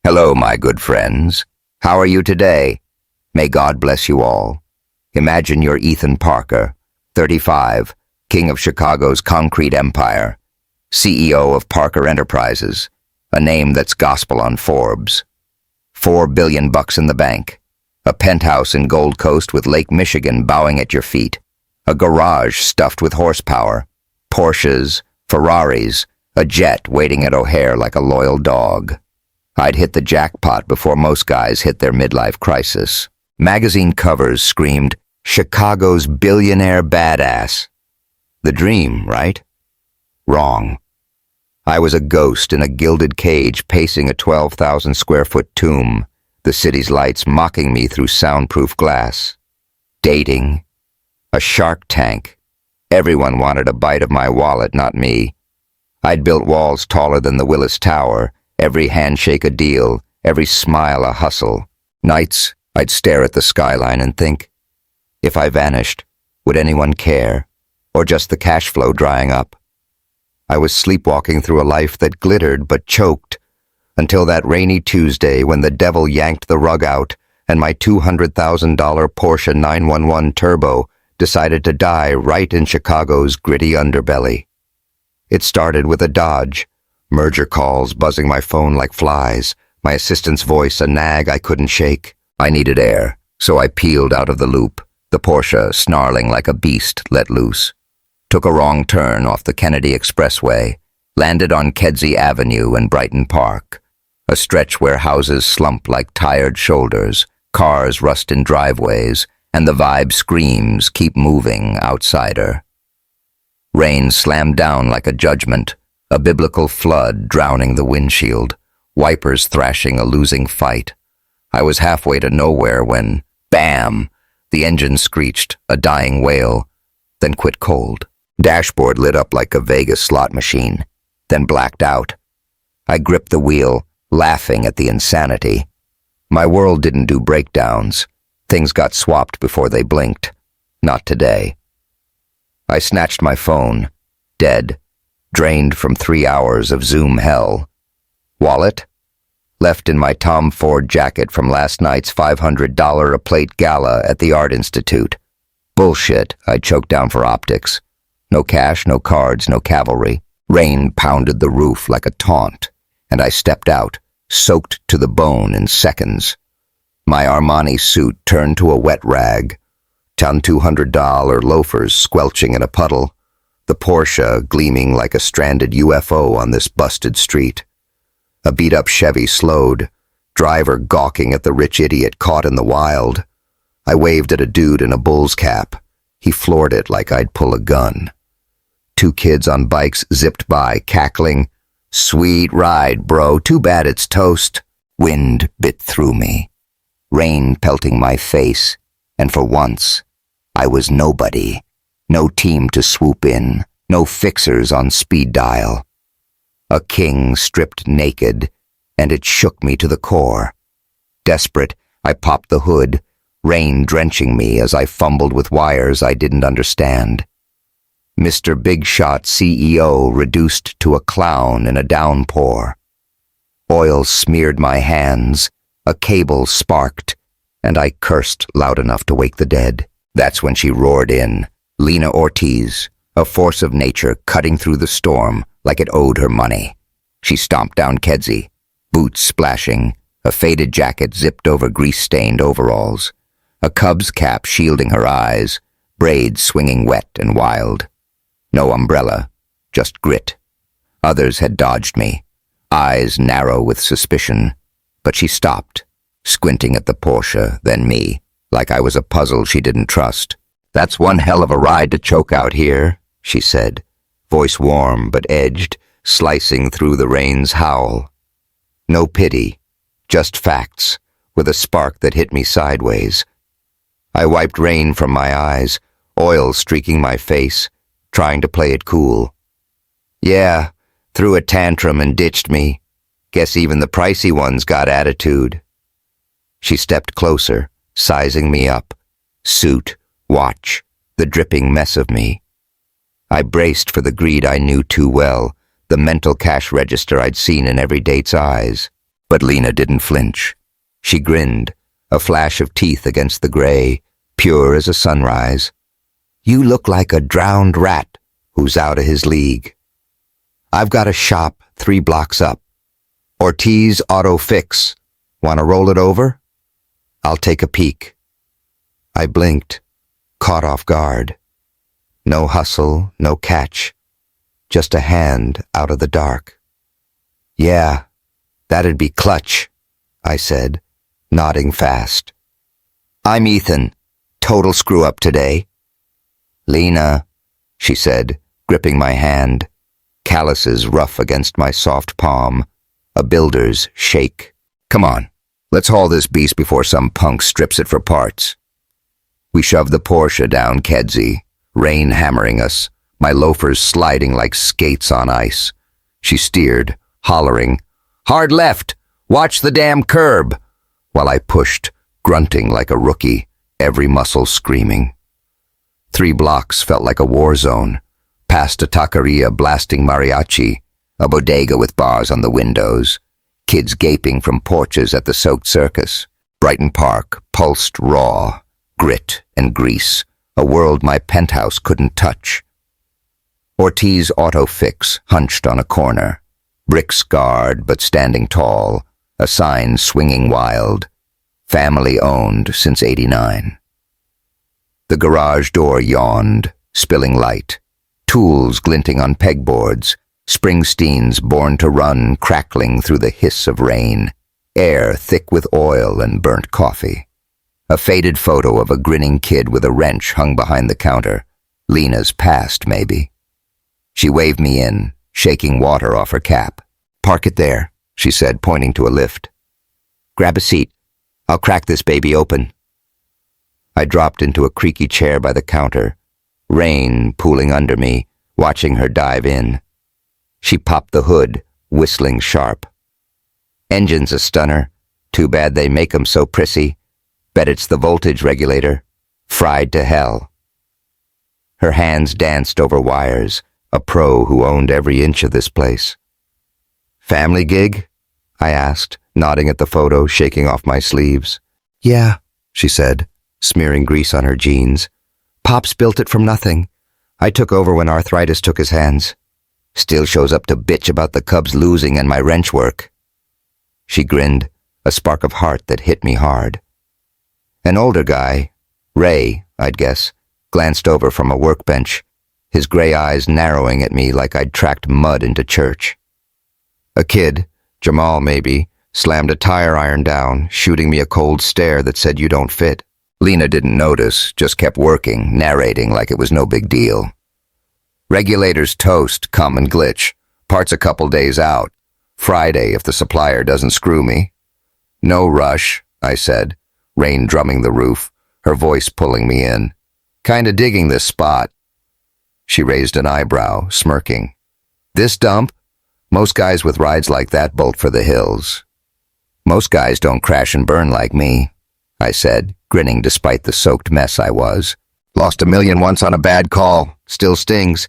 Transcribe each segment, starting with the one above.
Hello, my good friends. How are you today? May God bless you all. Imagine you're Ethan Parker, 35, king of Chicago's concrete empire, CEO of Parker Enterprises, a name that's gospel on Forbes. $4 billion in the bank, a penthouse in Gold Coast with Lake Michigan bowing at your feet, a garage stuffed with horsepower, Porsches, Ferraris, a jet waiting at O'Hare like a loyal dog. I'd hit the jackpot before most guys hit their midlife crisis. Magazine covers screamed, "Chicago's billionaire badass." The dream, right? Wrong. I was a ghost in a gilded cage pacing a 12,000 square foot tomb, the city's lights mocking me through soundproof glass. Dating. A Shark Tank. Everyone wanted a bite of my wallet, not me. I'd built walls taller than the Willis Tower, every handshake a deal, every smile a hustle. Nights, I'd stare at the skyline and think, if I vanished, would anyone care? Or just the cash flow drying up? I was sleepwalking through a life that glittered but choked, until that rainy Tuesday when the devil yanked the rug out and my $200,000 Porsche 911 Turbo decided to die right in Chicago's gritty underbelly. It started with a Dodge, merger calls buzzing my phone like flies, my assistant's voice a nag I couldn't shake. I needed air, so I peeled out of the loop, the Porsche snarling like a beast let loose. Took a wrong turn off the Kennedy Expressway, landed on Kedzie Avenue in Brighton Park, a stretch where houses slump like tired shoulders, cars rust in driveways, and the vibe screams, "Keep moving, outsider." Rain slammed down like a judgment, a biblical flood drowning the windshield, wipers thrashing a losing fight. I was halfway to nowhere when, bam, the engine screeched, a dying wail, then quit cold. Dashboard lit up like a Vegas slot machine, then blacked out. I gripped the wheel, laughing at the insanity. My world didn't do breakdowns. Things got swapped before they blinked. Not today. I snatched my phone, dead, drained from 3 hours of Zoom hell. Wallet? Left in my Tom Ford jacket from last night's $500 a plate gala at the Art Institute. Bullshit, I choked down for optics. No cash, no cards, no cavalry. Rain pounded the roof like a taunt, and I stepped out, soaked to the bone in seconds. My Armani suit turned to a wet rag, $200 loafers squelching in a puddle, the Porsche gleaming like a stranded UFO on this busted street. A beat-up Chevy slowed, driver gawking at the rich idiot caught in the wild. I waved at a dude in a bull's cap. He floored it like I'd pull a gun. 2 kids on bikes zipped by, cackling, "Sweet ride, bro, too bad it's toast." Wind bit through me, rain pelting my face, and for once, I was nobody. No team to swoop in, no fixers on speed dial. A king stripped naked, and it shook me to the core. Desperate, I popped the hood, rain drenching me as I fumbled with wires I didn't understand. Mr. Big Shot CEO reduced to a clown in a downpour. Oil smeared my hands, a cable sparked, and I cursed loud enough to wake the dead. That's when she roared in, Lena Ortiz, a force of nature cutting through the storm like it owed her money. She stomped down Kedzie, boots splashing, a faded jacket zipped over grease-stained overalls, a Cubs cap shielding her eyes, braids swinging wet and wild. No umbrella, just grit. Others had dodged me, eyes narrow with suspicion, but she stopped, squinting at the Porsche, then me, like I was a puzzle she didn't trust. "That's one hell of a ride to choke out here," she said, voice warm but edged, slicing through the rain's howl. No pity, just facts, with a spark that hit me sideways. I wiped rain from my eyes, oil streaking my face, trying to play it cool. "Yeah, threw a tantrum and ditched me. Guess even the pricey ones got attitude." She stepped closer, sizing me up. Suit, watch, the dripping mess of me. I braced for the greed I knew too well, the mental cash register I'd seen in every date's eyes. But Lena didn't flinch. She grinned, a flash of teeth against the gray, pure as a sunrise. "You look like a drowned rat who's out of his league. I've got a shop 3 blocks up. Ortiz Auto Fix. Want to roll it over? I'll take a peek." I blinked, caught off guard. No hustle, no catch. Just a hand out of the dark. "Yeah, that'd be clutch," I said, nodding fast. "I'm Ethan. Total screw-up today." "Lena," she said, gripping my hand, calluses rough against my soft palm, a builder's shake. "Come on, let's haul this beast before some punk strips it for parts." We shoved the Porsche down Kedzie, rain hammering us, my loafers sliding like skates on ice. She steered, hollering, "Hard left! Watch the damn curb!" while I pushed, grunting like a rookie, every muscle screaming. 3 blocks felt like a war zone, past a taqueria blasting mariachi, a bodega with bars on the windows, kids gaping from porches at the soaked circus. Brighton Park pulsed raw, grit and grease, a world my penthouse couldn't touch. Ortiz Auto Fix hunched on a corner, brick scarred but standing tall, a sign swinging wild, family owned since '89. The garage door yawned, spilling light, tools glinting on pegboards, Springsteens born to run crackling through the hiss of rain, air thick with oil and burnt coffee. A faded photo of a grinning kid with a wrench hung behind the counter, Lena's past maybe. She waved me in, shaking water off her cap. "Park it there," she said, pointing to a lift. "Grab a seat. I'll crack this baby open." I dropped into a creaky chair by the counter, rain pooling under me, watching her dive in. She popped the hood, whistling sharp. "Engine's a stunner. Too bad they make 'em so prissy. Bet it's the voltage regulator. Fried to hell." Her hands danced over wires, a pro who owned every inch of this place. "Family gig?" I asked, nodding at the photo, shaking off my sleeves. "Yeah," she said, smearing grease on her jeans. "Pops built it from nothing. I took over when arthritis took his hands. Still shows up to bitch about the Cubs losing and my wrench work." She grinned, a spark of heart that hit me hard. An older guy, Ray, I'd guess, glanced over from a workbench, his gray eyes narrowing at me like I'd tracked mud into church. A kid, Jamal maybe, slammed a tire iron down, shooting me a cold stare that said "you don't fit." Lena didn't notice, just kept working, narrating like it was no big deal. "Regulators toast, come and glitch. Parts a couple days out. Friday if the supplier doesn't screw me." "No rush," I said, rain drumming the roof, her voice pulling me in. "Kinda digging this spot." She raised an eyebrow, smirking. "This dump? Most guys with rides like that bolt for the hills." "Most guys don't crash and burn like me," I said, grinning despite the soaked mess I was. "Lost $1 million once on a bad call. Still stings.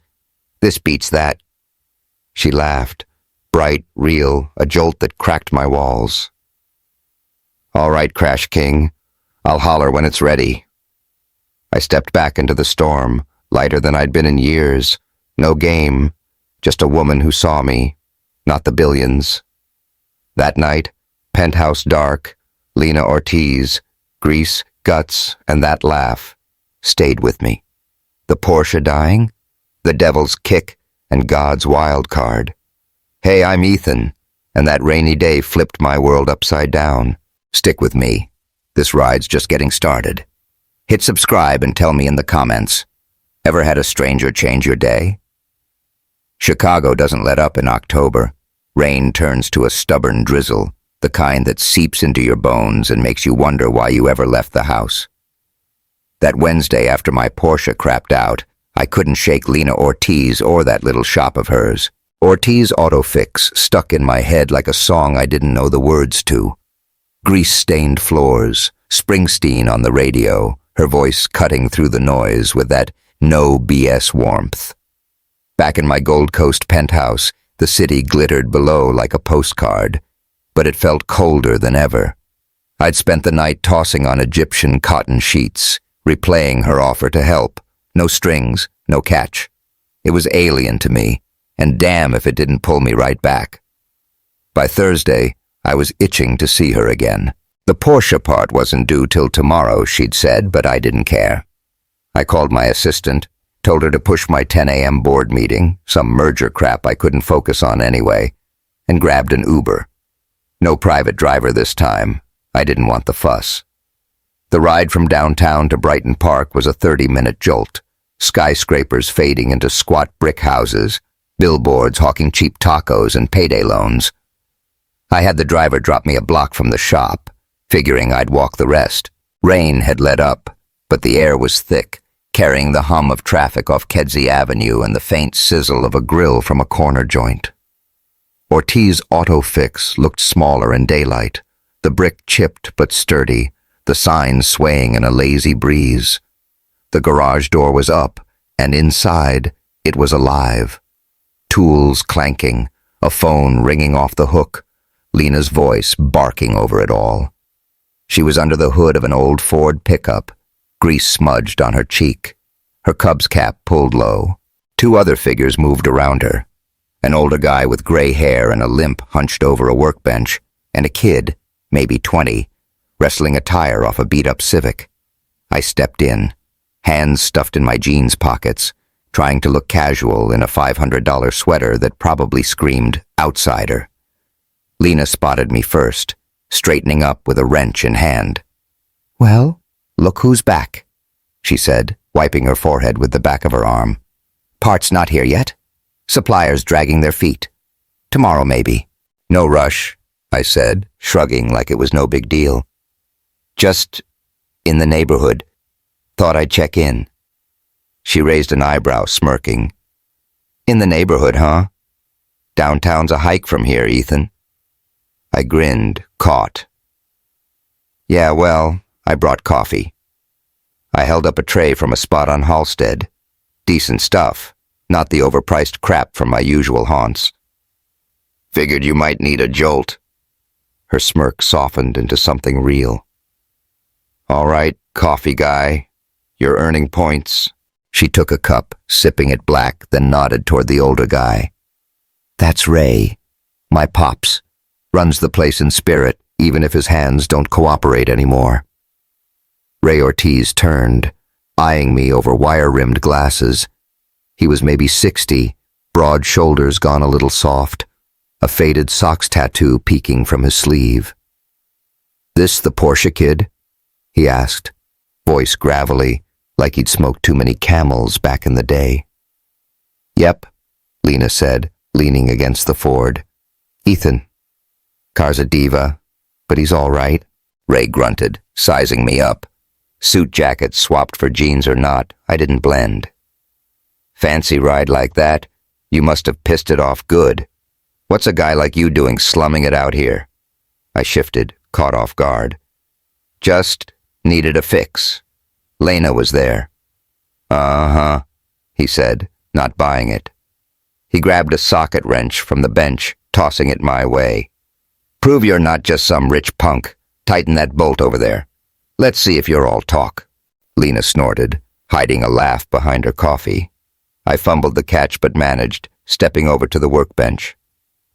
This beats that." She laughed, bright, real, a jolt that cracked my walls. "All right, Crash King. I'll holler when it's ready." I stepped back into the storm, lighter than I'd been in years. No game, just a woman who saw me, not the billions. That night, penthouse dark, Lena Ortiz, grease, guts, and that laugh stayed with me. The Porsche dying, the devil's kick, and God's wild card. Hey, I'm Ethan, and that rainy day flipped my world upside down. Stick with me. This ride's just getting started. Hit subscribe and tell me in the comments. Ever had a stranger change your day? Chicago doesn't let up in October. Rain turns to a stubborn drizzle, the kind that seeps into your bones and makes you wonder why you ever left the house. That Wednesday after my Porsche crapped out, I couldn't shake Lena Ortiz or that little shop of hers. Ortiz Auto Fix stuck in my head like a song I didn't know the words to. Grease-stained floors, Springsteen on the radio, her voice cutting through the noise with that no BS warmth. Back in my Gold Coast penthouse, the city glittered below like a postcard. but it felt colder than ever. I'd spent the night tossing on Egyptian cotton sheets, replaying her offer to help. No strings, no catch. It was alien to me, and damn if it didn't pull me right back. By Thursday, I was itching to see her again. The Porsche part wasn't due till tomorrow, she'd said, but I didn't care. I called my assistant, told her to push my 10 a.m. board meeting, some merger crap I couldn't focus on anyway, and grabbed an Uber. No private driver this time. I didn't want the fuss. The ride from downtown to Brighton Park was a 30-minute jolt, skyscrapers fading into squat brick houses, billboards hawking cheap tacos and payday loans. I had the driver drop me a block from the shop, figuring I'd walk the rest. Rain had let up, but the air was thick, carrying the hum of traffic off Kedzie Avenue and the faint sizzle of a grill from a corner joint. Ortiz Auto Fix looked smaller in daylight, the brick chipped but sturdy, the sign swaying in a lazy breeze. The garage door was up, and inside it was alive. Tools clanking, a phone ringing off the hook, Lena's voice barking over it all. She was under the hood of an old Ford pickup, grease smudged on her cheek, her Cubs cap pulled low. Two other figures moved around her, an older guy with gray hair and a limp hunched over a workbench, and a kid, maybe 20, wrestling a tire off a beat-up Civic. I stepped in, hands stuffed in my jeans pockets, trying to look casual in a $500 sweater that probably screamed outsider. Lena spotted me first, straightening up with a wrench in hand. "Well, look who's back," she said, wiping her forehead with the back of her arm. "Parts not here yet. Suppliers dragging their feet. Tomorrow, maybe." "No rush," I said, shrugging like it was no big deal. "Just in the neighborhood. Thought I'd check in." She raised an eyebrow, smirking. "In the neighborhood, huh? Downtown's a hike from here, Ethan." I grinned, caught. "Yeah, well, I brought coffee." I held up a tray from a spot on Halsted. Decent stuff, not the overpriced crap from my usual haunts. "Figured you might need a jolt." Her smirk softened into something real. "All right, coffee guy. You're earning points." She took a cup, sipping it black, then nodded toward the older guy. "That's Ray. My pops. Runs the place in spirit, even if his hands don't cooperate anymore." Ray Ortiz turned, eyeing me over wire-rimmed glasses. He was maybe 60, broad shoulders gone a little soft, a faded socks tattoo peeking from his sleeve. "This the Porsche kid?" he asked, voice gravelly, like he'd smoked too many Camels back in the day. "Yep," Lena said, leaning against the Ford. "Ethan. Car's a diva, but he's all right," Ray grunted, sizing me up. Suit jacket swapped for jeans or not, I didn't blend. "Fancy ride like that? You must have pissed it off good. What's a guy like you doing slumming it out here?" I shifted, caught off guard. "Just needed a fix. Lena was there." "Uh-huh," he said, not buying it. He grabbed a socket wrench from the bench, tossing it my way. "Prove you're not just some rich punk. Tighten that bolt over there. Let's see if you're all talk." Lena snorted, hiding a laugh behind her coffee. I fumbled the catch but managed, stepping over to the workbench.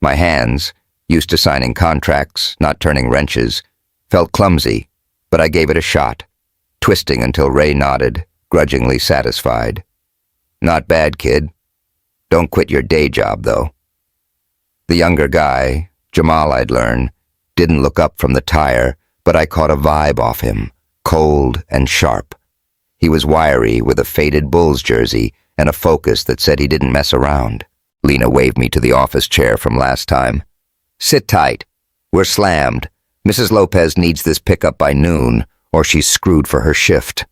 My hands, used to signing contracts, not turning wrenches, felt clumsy, but I gave it a shot, twisting until Ray nodded, grudgingly satisfied. "Not bad, kid. Don't quit your day job, though." The younger guy, Jamal I'd learned, didn't look up from the tire, but I caught a vibe off him, cold and sharp. He was wiry with a faded Bulls jersey and a focus that said he didn't mess around. Lena waved me to the office chair from last time. "Sit tight. We're slammed. Mrs. Lopez needs this pickup by noon, or she's screwed for her shift."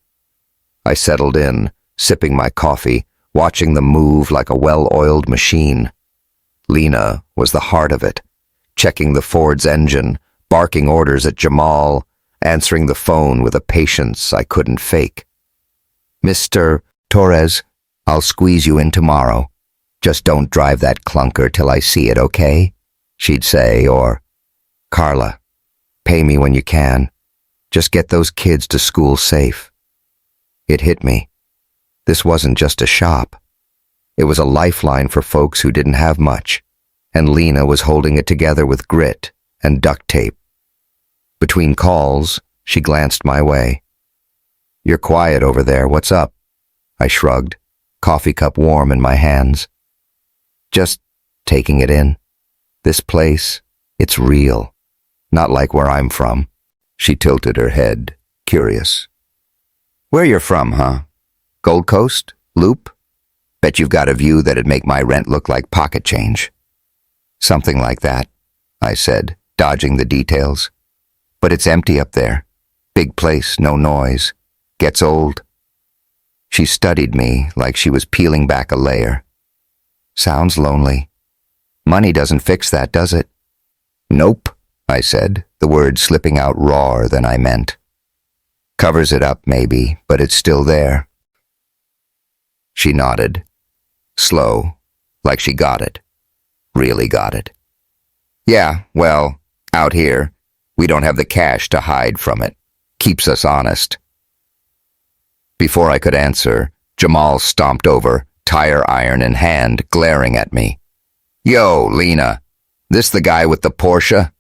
I settled in, sipping my coffee, watching them move like a well-oiled machine. Lena was the heart of it, checking the Ford's engine, barking orders at Jamal, answering the phone with a patience I couldn't fake. "Mr. Torres, I'll squeeze you in tomorrow. Just don't drive that clunker till I see it, okay?" she'd say, or, Carla, pay me when you can. Just get those kids to school safe. It hit me. This wasn't just a shop. It was a lifeline for folks who didn't have much, and Lena was holding it together with grit and duct tape. Between calls, she glanced my way. You're quiet over there, what's up? I shrugged, coffee cup warm in my hands. Just taking it in. This place, it's real. Not like where I'm from. She tilted her head, curious. Where you're from, huh? Gold Coast? Loop? Bet you've got a view that'd make my rent look like pocket change. Something like that, I said, dodging the details. But it's empty up there. Big place, no noise. Gets old. She studied me like she was peeling back a layer. Sounds lonely. Money doesn't fix that, does it? Nope, I said, the word slipping out rawer than I meant. Covers it up, maybe, but it's still there. She nodded. Slow, like she got it. Really got it. Yeah, well, out here, we don't have the cash to hide from it. Keeps us honest. Before I could answer, Jamal stomped over, tire iron in hand, glaring at me. Yo, Lena, this the guy with the Porsche?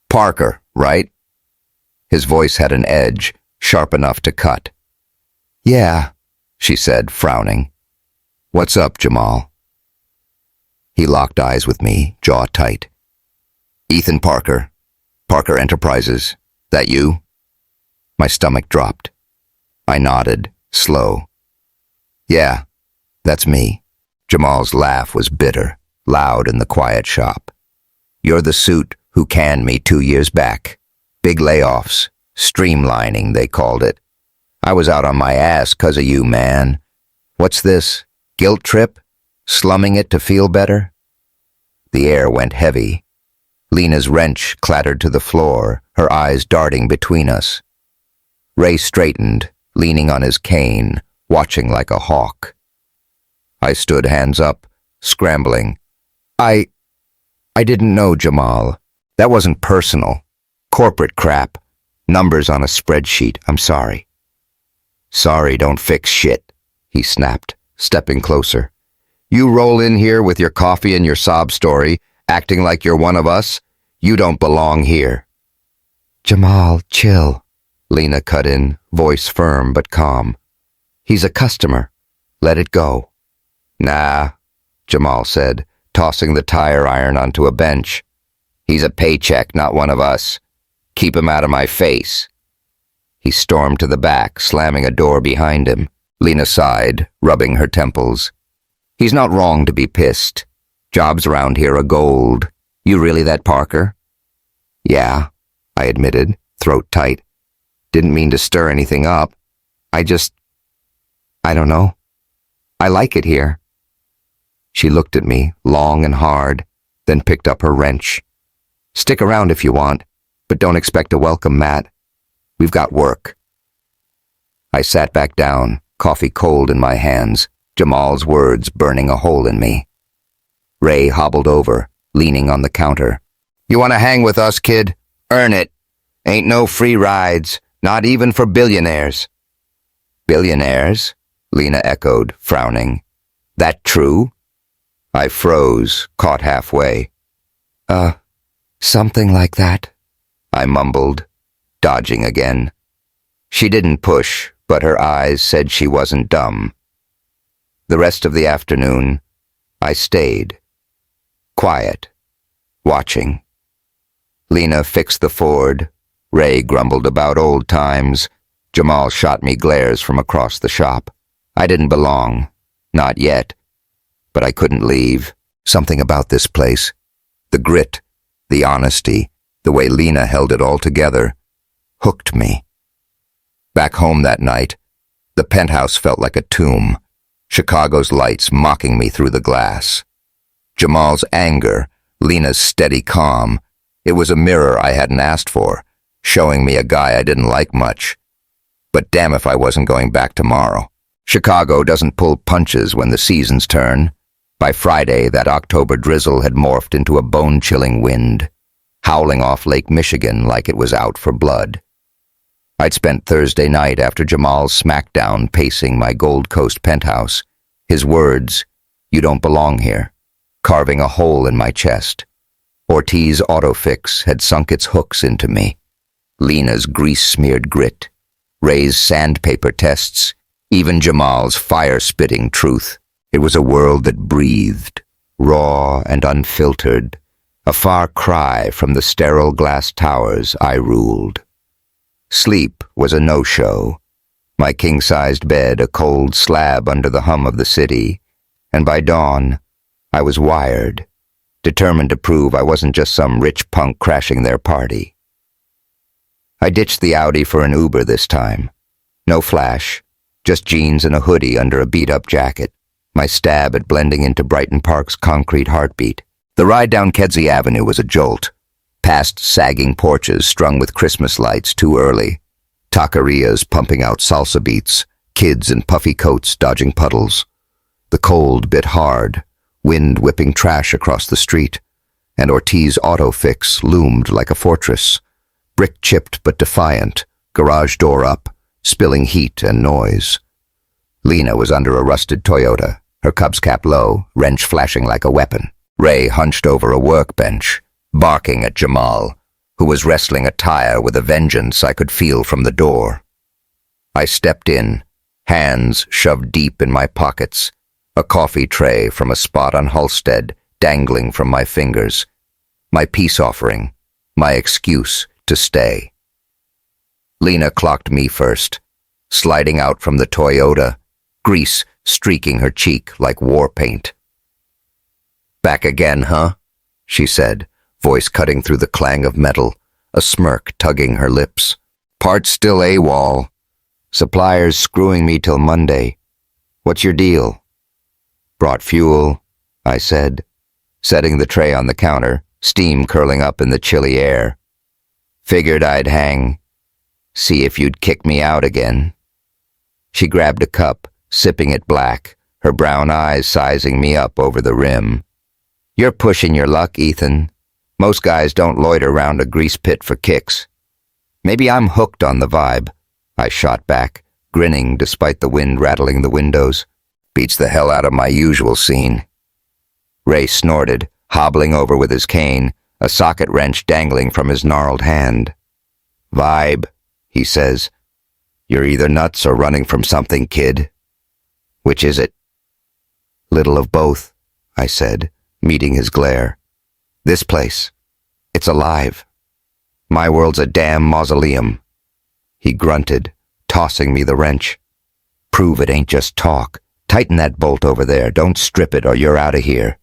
Parker, right? His voice had an edge, sharp enough to cut. Yeah, she said, frowning. What's up, Jamal? He locked eyes with me, jaw tight. Ethan Parker, Parker Enterprises. That you? My stomach dropped. I nodded, slow. Yeah, that's me. Jamal's laugh was bitter, loud in the quiet shop. You're the suit who canned me 2 years back. Big layoffs, streamlining, they called it. I was out on my ass 'cause of you, man. What's this? Guilt trip? Slumming it to feel better? The air went heavy. Lena's wrench clattered to the floor, her eyes darting between us. Ray straightened, leaning on his cane, watching like a hawk. I stood hands up, scrambling. I didn't know, Jamal. That wasn't personal. Corporate crap. Numbers on a spreadsheet. I'm sorry. Sorry don't fix shit, he snapped, stepping closer. You roll in here with your coffee and your sob story, acting like you're one of us. You don't belong here. Jamal, chill, Lena cut in, voice firm but calm. He's a customer. Let it go. Nah, Jamal said, tossing the tire iron onto a bench. He's a paycheck, not one of us. Keep him out of my face. He stormed to the back, slamming a door behind him. Lena sighed, rubbing her temples. He's not wrong to be pissed. Jobs around here are gold. You really that Parker? Yeah, I admitted, throat tight. Didn't mean to stir anything up. I don't know. I like it here. She looked at me, long and hard, then picked up her wrench. Stick around if you want, but don't expect a welcome mat. We've got work. I sat back down, coffee cold in my hands, Jamal's words burning a hole in me. Ray hobbled over, leaning on the counter. You want to hang with us, kid? Earn it. Ain't no free rides, not even for billionaires. Billionaires? Lena echoed, frowning. That true? I froze, caught halfway. Something like that, I mumbled, dodging again. She didn't push, but her eyes said she wasn't dumb. The rest of the afternoon, I stayed. Quiet. Watching. Lena fixed the Ford. Ray grumbled about old times. Jamal shot me glares from across the shop. I didn't belong. Not yet. But I couldn't leave. Something about this place. The grit, the honesty, the way Lena held it all together, hooked me. Back home that night, the penthouse felt like a tomb. Chicago's lights mocking me through the glass. Jamal's anger, Lena's steady calm. It was a mirror I hadn't asked for, showing me a guy I didn't like much. But damn if I wasn't going back tomorrow. Chicago doesn't pull punches when the seasons turn. By Friday, that October drizzle had morphed into a bone-chilling wind. howling off Lake Michigan like it was out for blood. I'd spent Thursday night after Jamal's smackdown pacing my Gold Coast penthouse, his words, "You don't belong here," carving a hole in my chest. Ortiz autofix had sunk its hooks into me. Lena's grease-smeared grit, Ray's sandpaper tests, even Jamal's fire-spitting truth. It was a world that breathed, raw and unfiltered, a far cry from the sterile glass towers I ruled. Sleep was a no-show, my king-sized bed a cold slab under the hum of the city, and by dawn, I was wired, determined to prove I wasn't just some rich punk crashing their party. I ditched the Audi for an Uber this time. No flash, just jeans and a hoodie under a beat-up jacket, my stab at blending into Brighton Park's concrete heartbeat. The ride down Kedzie Avenue was a jolt, past sagging porches strung with Christmas lights too early, taquerias pumping out salsa beats, kids in puffy coats dodging puddles. The cold bit hard, wind whipping trash across the street, and Ortiz autofix loomed like a fortress, brick-chipped but defiant, garage door up, spilling heat and noise. Lena was under a rusted Toyota, her Cubs cap low, wrench flashing like a weapon. Ray hunched over a workbench, barking at Jamal, who was wrestling a tire with a vengeance I could feel from the door. I stepped in, hands shoved deep in my pockets, a coffee tray from a spot on Halstead dangling from my fingers, my peace offering, my excuse to stay. Lena clocked me first, sliding out from the Toyota, grease streaking her cheek like war paint. "Back again, huh?" she said, voice cutting through the clang of metal, a smirk tugging her lips. "Parts still AWOL. Suppliers screwing me till Monday. What's your deal?" "Brought fuel," I said, setting the tray on the counter, steam curling up in the chilly air. "Figured I'd hang. See if you'd kick me out again." She grabbed a cup, sipping it black, her brown eyes sizing me up over the rim. "You're pushing your luck, Ethan. Most guys don't loiter round a grease pit for kicks." "Maybe I'm hooked on the vibe," I shot back, grinning despite the wind rattling the windows. "Beats the hell out of my usual scene." Ray snorted, hobbling over with his cane, a socket wrench dangling from his gnarled hand. "Vibe," he says. "You're either nuts or running from something, kid. Which is it?" "Little of both," I said, meeting his glare. "This place, it's alive. My world's a damn mausoleum." He grunted, tossing me the wrench. "Prove it ain't just talk. Tighten that bolt over there. Don't strip it or you're out of here."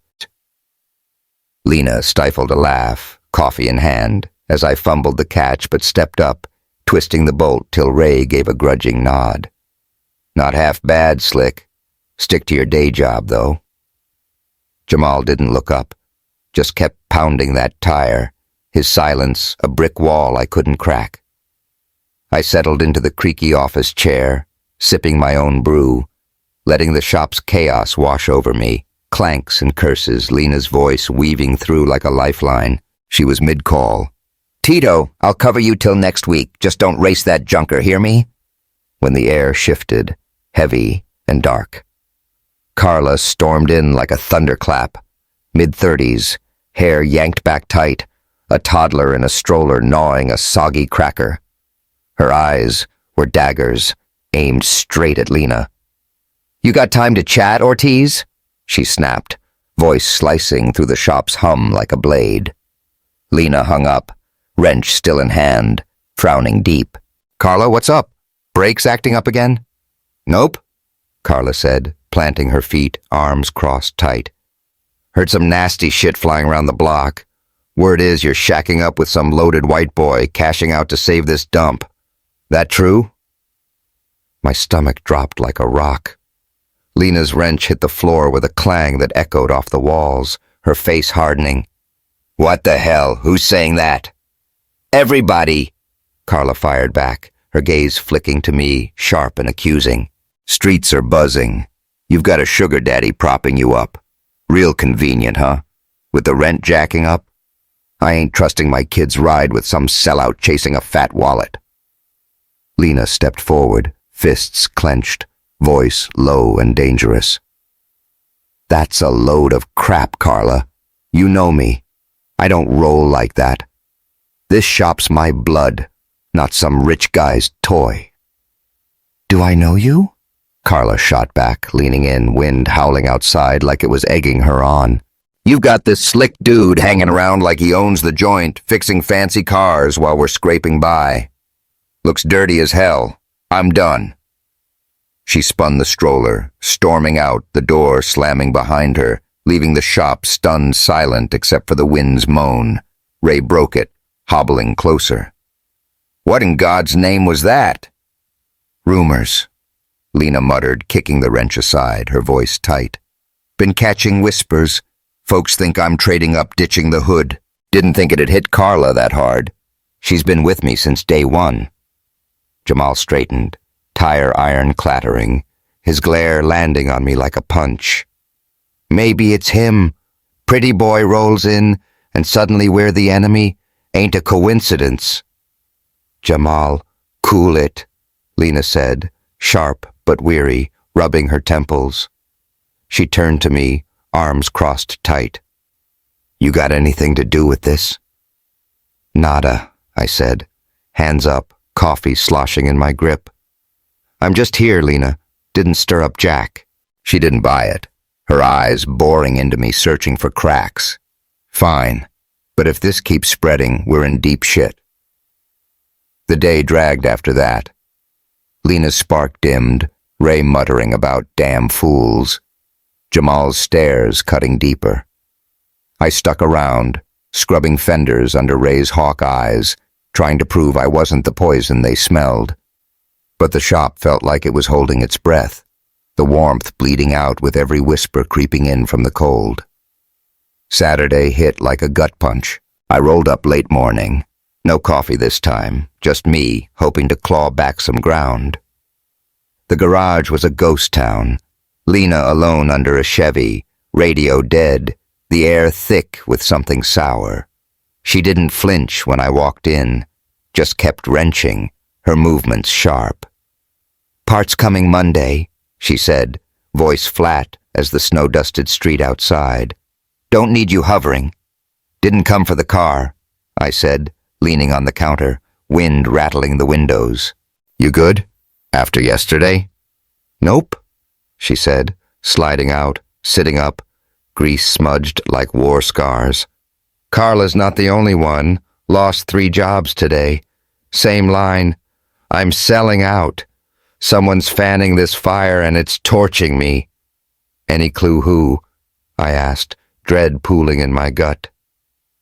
Lena stifled a laugh, coffee in hand, as I fumbled the catch but stepped up, twisting the bolt till Ray gave a grudging nod. "Not half bad, Slick. Stick to your day job, though." Jamal didn't look up, just kept pounding that tire, his silence a brick wall I couldn't crack. I settled into the creaky office chair, sipping my own brew, letting the shop's chaos wash over me, clanks and curses, Lena's voice weaving through like a lifeline. She was mid-call. "Tito, I'll cover you till next week. Just don't race that junker, hear me?" When the air shifted, heavy and dark. Carla stormed in like a thunderclap, mid-30s, hair yanked back tight, a toddler in a stroller gnawing a soggy cracker. Her eyes were daggers, aimed straight at Lena. "You got time to chat, Ortiz?" she snapped, voice slicing through the shop's hum like a blade. Lena hung up, wrench still in hand, frowning deep. "Carla, what's up? Brakes acting up again?" "Nope," Carla said, planting her feet, arms crossed tight. "Heard some nasty shit flying around the block. Word is you're shacking up with some loaded white boy, cashing out to save this dump. That true?" My stomach dropped like a rock. Lena's wrench hit the floor with a clang that echoed off the walls, her face hardening. "What the hell? Who's saying that?" "Everybody," Carla fired back, her gaze flicking to me, sharp and accusing. "Streets are buzzing. You've got a sugar daddy propping you up. Real convenient, huh? With the rent jacking up?" I ain't trusting my kid's ride with some sellout chasing a fat wallet. Lena stepped forward, fists clenched, voice low and dangerous. That's a load of crap, Carla. You know me. I don't roll like that. This shop's my blood, not some rich guy's toy. Do I know you? Carla shot back, leaning in, wind howling outside like it was egging her on. You've got this slick dude hanging around like he owns the joint, fixing fancy cars while we're scraping by. Looks dirty as hell. I'm done. She spun the stroller, storming out, the door slamming behind her, leaving the shop stunned silent except for the wind's moan. Ray broke it, hobbling closer. What in God's name was that? Rumors, Lena muttered, kicking the wrench aside, her voice tight. Been catching whispers. Folks think I'm trading up, ditching the hood. Didn't think it'd hit Carla that hard. She's been with me since day one. Jamal straightened, tire iron clattering, his glare landing on me like a punch. Maybe it's him. Pretty boy rolls in, and suddenly we're the enemy. Ain't a coincidence. Jamal, cool it, Lena said, sharp but weary, rubbing her temples. She turned to me, arms crossed tight. You got anything to do with this? Nada, I said, hands up, coffee sloshing in my grip. I'm just here, Lena. Didn't stir up Jack. She didn't buy it, her eyes boring into me, searching for cracks. Fine, but if this keeps spreading, we're in deep shit. The day dragged after that. Lena's spark dimmed, Ray muttering about damn fools. Jamal's stares cutting deeper. I stuck around, scrubbing fenders under Ray's hawk eyes, trying to prove I wasn't the poison they smelled. But the shop felt like it was holding its breath, the warmth bleeding out with every whisper creeping in from the cold. Saturday hit like a gut punch. I rolled up late morning. No coffee this time, just me hoping to claw back some ground. The garage was a ghost town. Lena alone under a Chevy, radio dead, the air thick with something sour. She didn't flinch when I walked in, just kept wrenching, her movements sharp. Parts coming Monday, she said, voice flat as the snow-dusted street outside. Don't need you hovering. Didn't come for the car, I said, leaning on the counter, wind rattling the windows. You good? After yesterday? Nope, she said, sliding out, sitting up, grease smudged like war scars. Carla's not the only one. Lost 3 jobs today. Same line. I'm selling out. Someone's fanning this fire and it's torching me. Any clue who? I asked, dread pooling in my gut.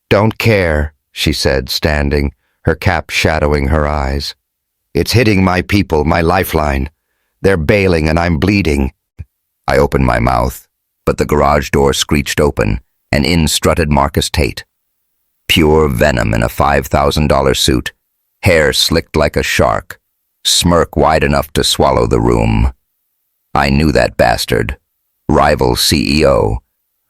Don't care, she said, standing, her cap shadowing her eyes. It's hitting my people, my lifeline. They're bailing and I'm bleeding. I opened my mouth, but the garage door screeched open, and in strutted Marcus Tate. Pure venom in a $5,000 suit, hair slicked like a shark, smirk wide enough to swallow the room. I knew that bastard. Rival CEO.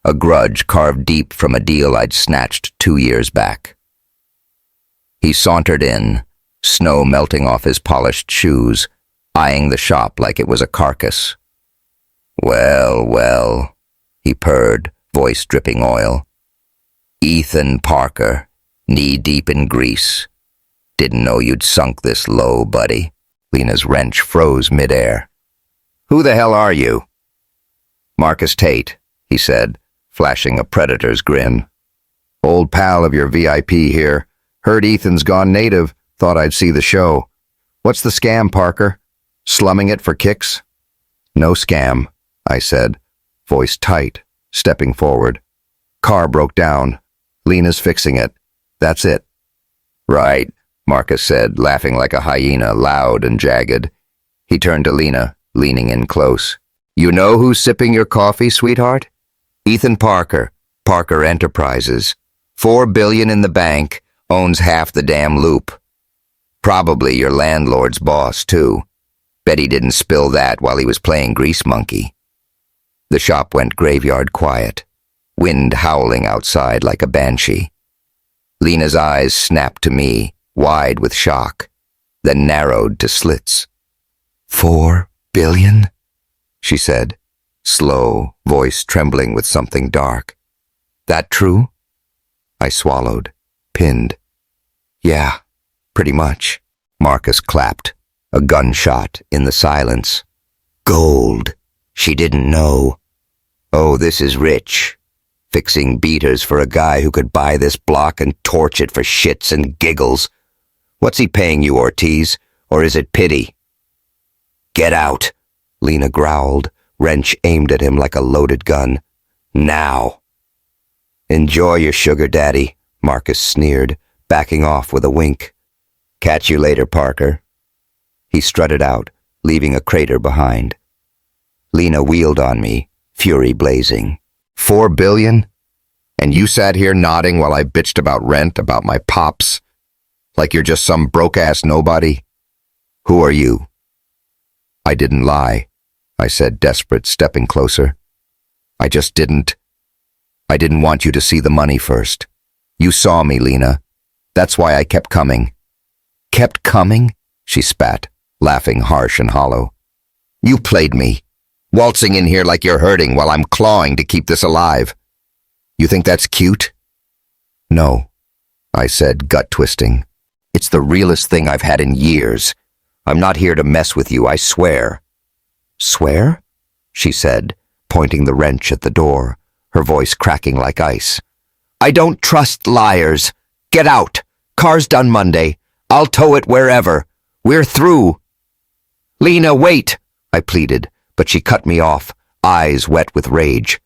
A grudge carved deep from a deal I'd snatched 2 years back. He sauntered in, snow melting off his polished shoes, eyeing the shop like it was a carcass. Well, well, he purred, voice dripping oil. Ethan Parker, knee-deep in grease. Didn't know you'd sunk this low, buddy. Lena's wrench froze midair. Who the hell are you? Marcus Tate, he said, flashing a predator's grin. Old pal of your VIP here. Heard Ethan's gone native. Thought I'd see the show. What's the scam, Parker? Slumming it for kicks? No scam, I said, voice tight, stepping forward. Car broke down. Lena's fixing it. That's it. Right, Marcus said, laughing like a hyena, loud and jagged. He turned to Lena, leaning in close. You know who's sipping your coffee, sweetheart? Ethan Parker, Parker Enterprises. $4 billion in the bank, owns half the damn loop. Probably your landlord's boss, too. Bet he didn't spill that while he was playing grease monkey. The shop went graveyard quiet, wind howling outside like a banshee. Lena's eyes snapped to me, wide with shock, then narrowed to slits. 4 billion? She said, slow, voice trembling with something dark. That true? I swallowed, pinned. Yeah, pretty much. Marcus clapped, a gunshot in the silence. Gold. She didn't know. Oh, this is rich. Fixing beaters for a guy who could buy this block and torch it for shits and giggles. What's he paying you, Ortiz? Or is it pity? Get out, Lena growled, wrench aimed at him like a loaded gun. Now. Enjoy your sugar daddy, Marcus sneered, backing off with a wink. Catch you later, Parker. He strutted out, leaving a crater behind. Lena wheeled on me, fury blazing. 4 billion? And you sat here nodding while I bitched about rent, about my pops? Like you're just some broke-ass nobody? Who are you? I didn't lie, I said, desperate, stepping closer. I didn't want you to see the money first. You saw me, Lena. That's why I kept coming. Kept coming? She spat, laughing harsh and hollow. You played me, waltzing in here like you're hurting while I'm clawing to keep this alive. You think that's cute? No, I said, gut-twisting. It's the realest thing I've had in years. I'm not here to mess with you, I swear. Swear? She said, pointing the wrench at the door, her voice cracking like ice. I don't trust liars. Get out. Car's done Monday. I'll tow it wherever. We're through. Lena, wait, I pleaded, but she cut me off, eyes wet with rage.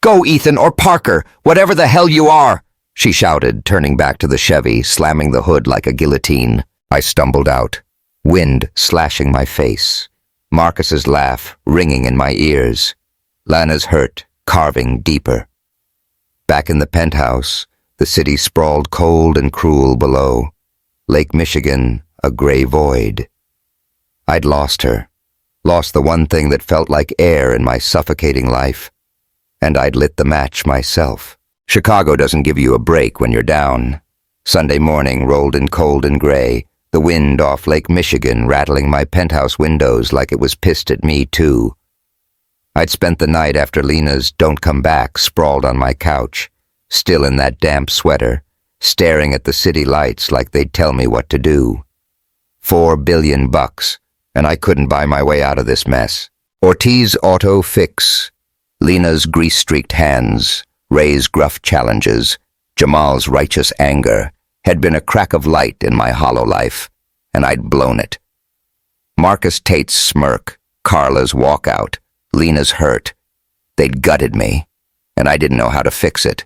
Go, Ethan, or Parker, whatever the hell you are, she shouted, turning back to the Chevy, slamming the hood like a guillotine. I stumbled out, wind slashing my face, Marcus's laugh ringing in my ears, Lena's hurt carving deeper. Back in the penthouse, the city sprawled cold and cruel below, Lake Michigan a gray void. I'd lost her, lost the one thing that felt like air in my suffocating life, and I'd lit the match myself. Chicago doesn't give you a break when you're down. Sunday morning rolled in cold and gray, the wind off Lake Michigan rattling my penthouse windows like it was pissed at me too. I'd spent the night after Lena's "Don't come back" sprawled on my couch, still in that damp sweater, staring at the city lights like they'd tell me what to do. $4 billion, and I couldn't buy my way out of this mess. Ortiz auto fix, Lena's grease-streaked hands, Ray's gruff challenges, Jamal's righteous anger, had been a crack of light in my hollow life, and I'd blown it. Marcus Tate's smirk, Carla's walkout, Lena's hurt. They'd gutted me, and I didn't know how to fix it.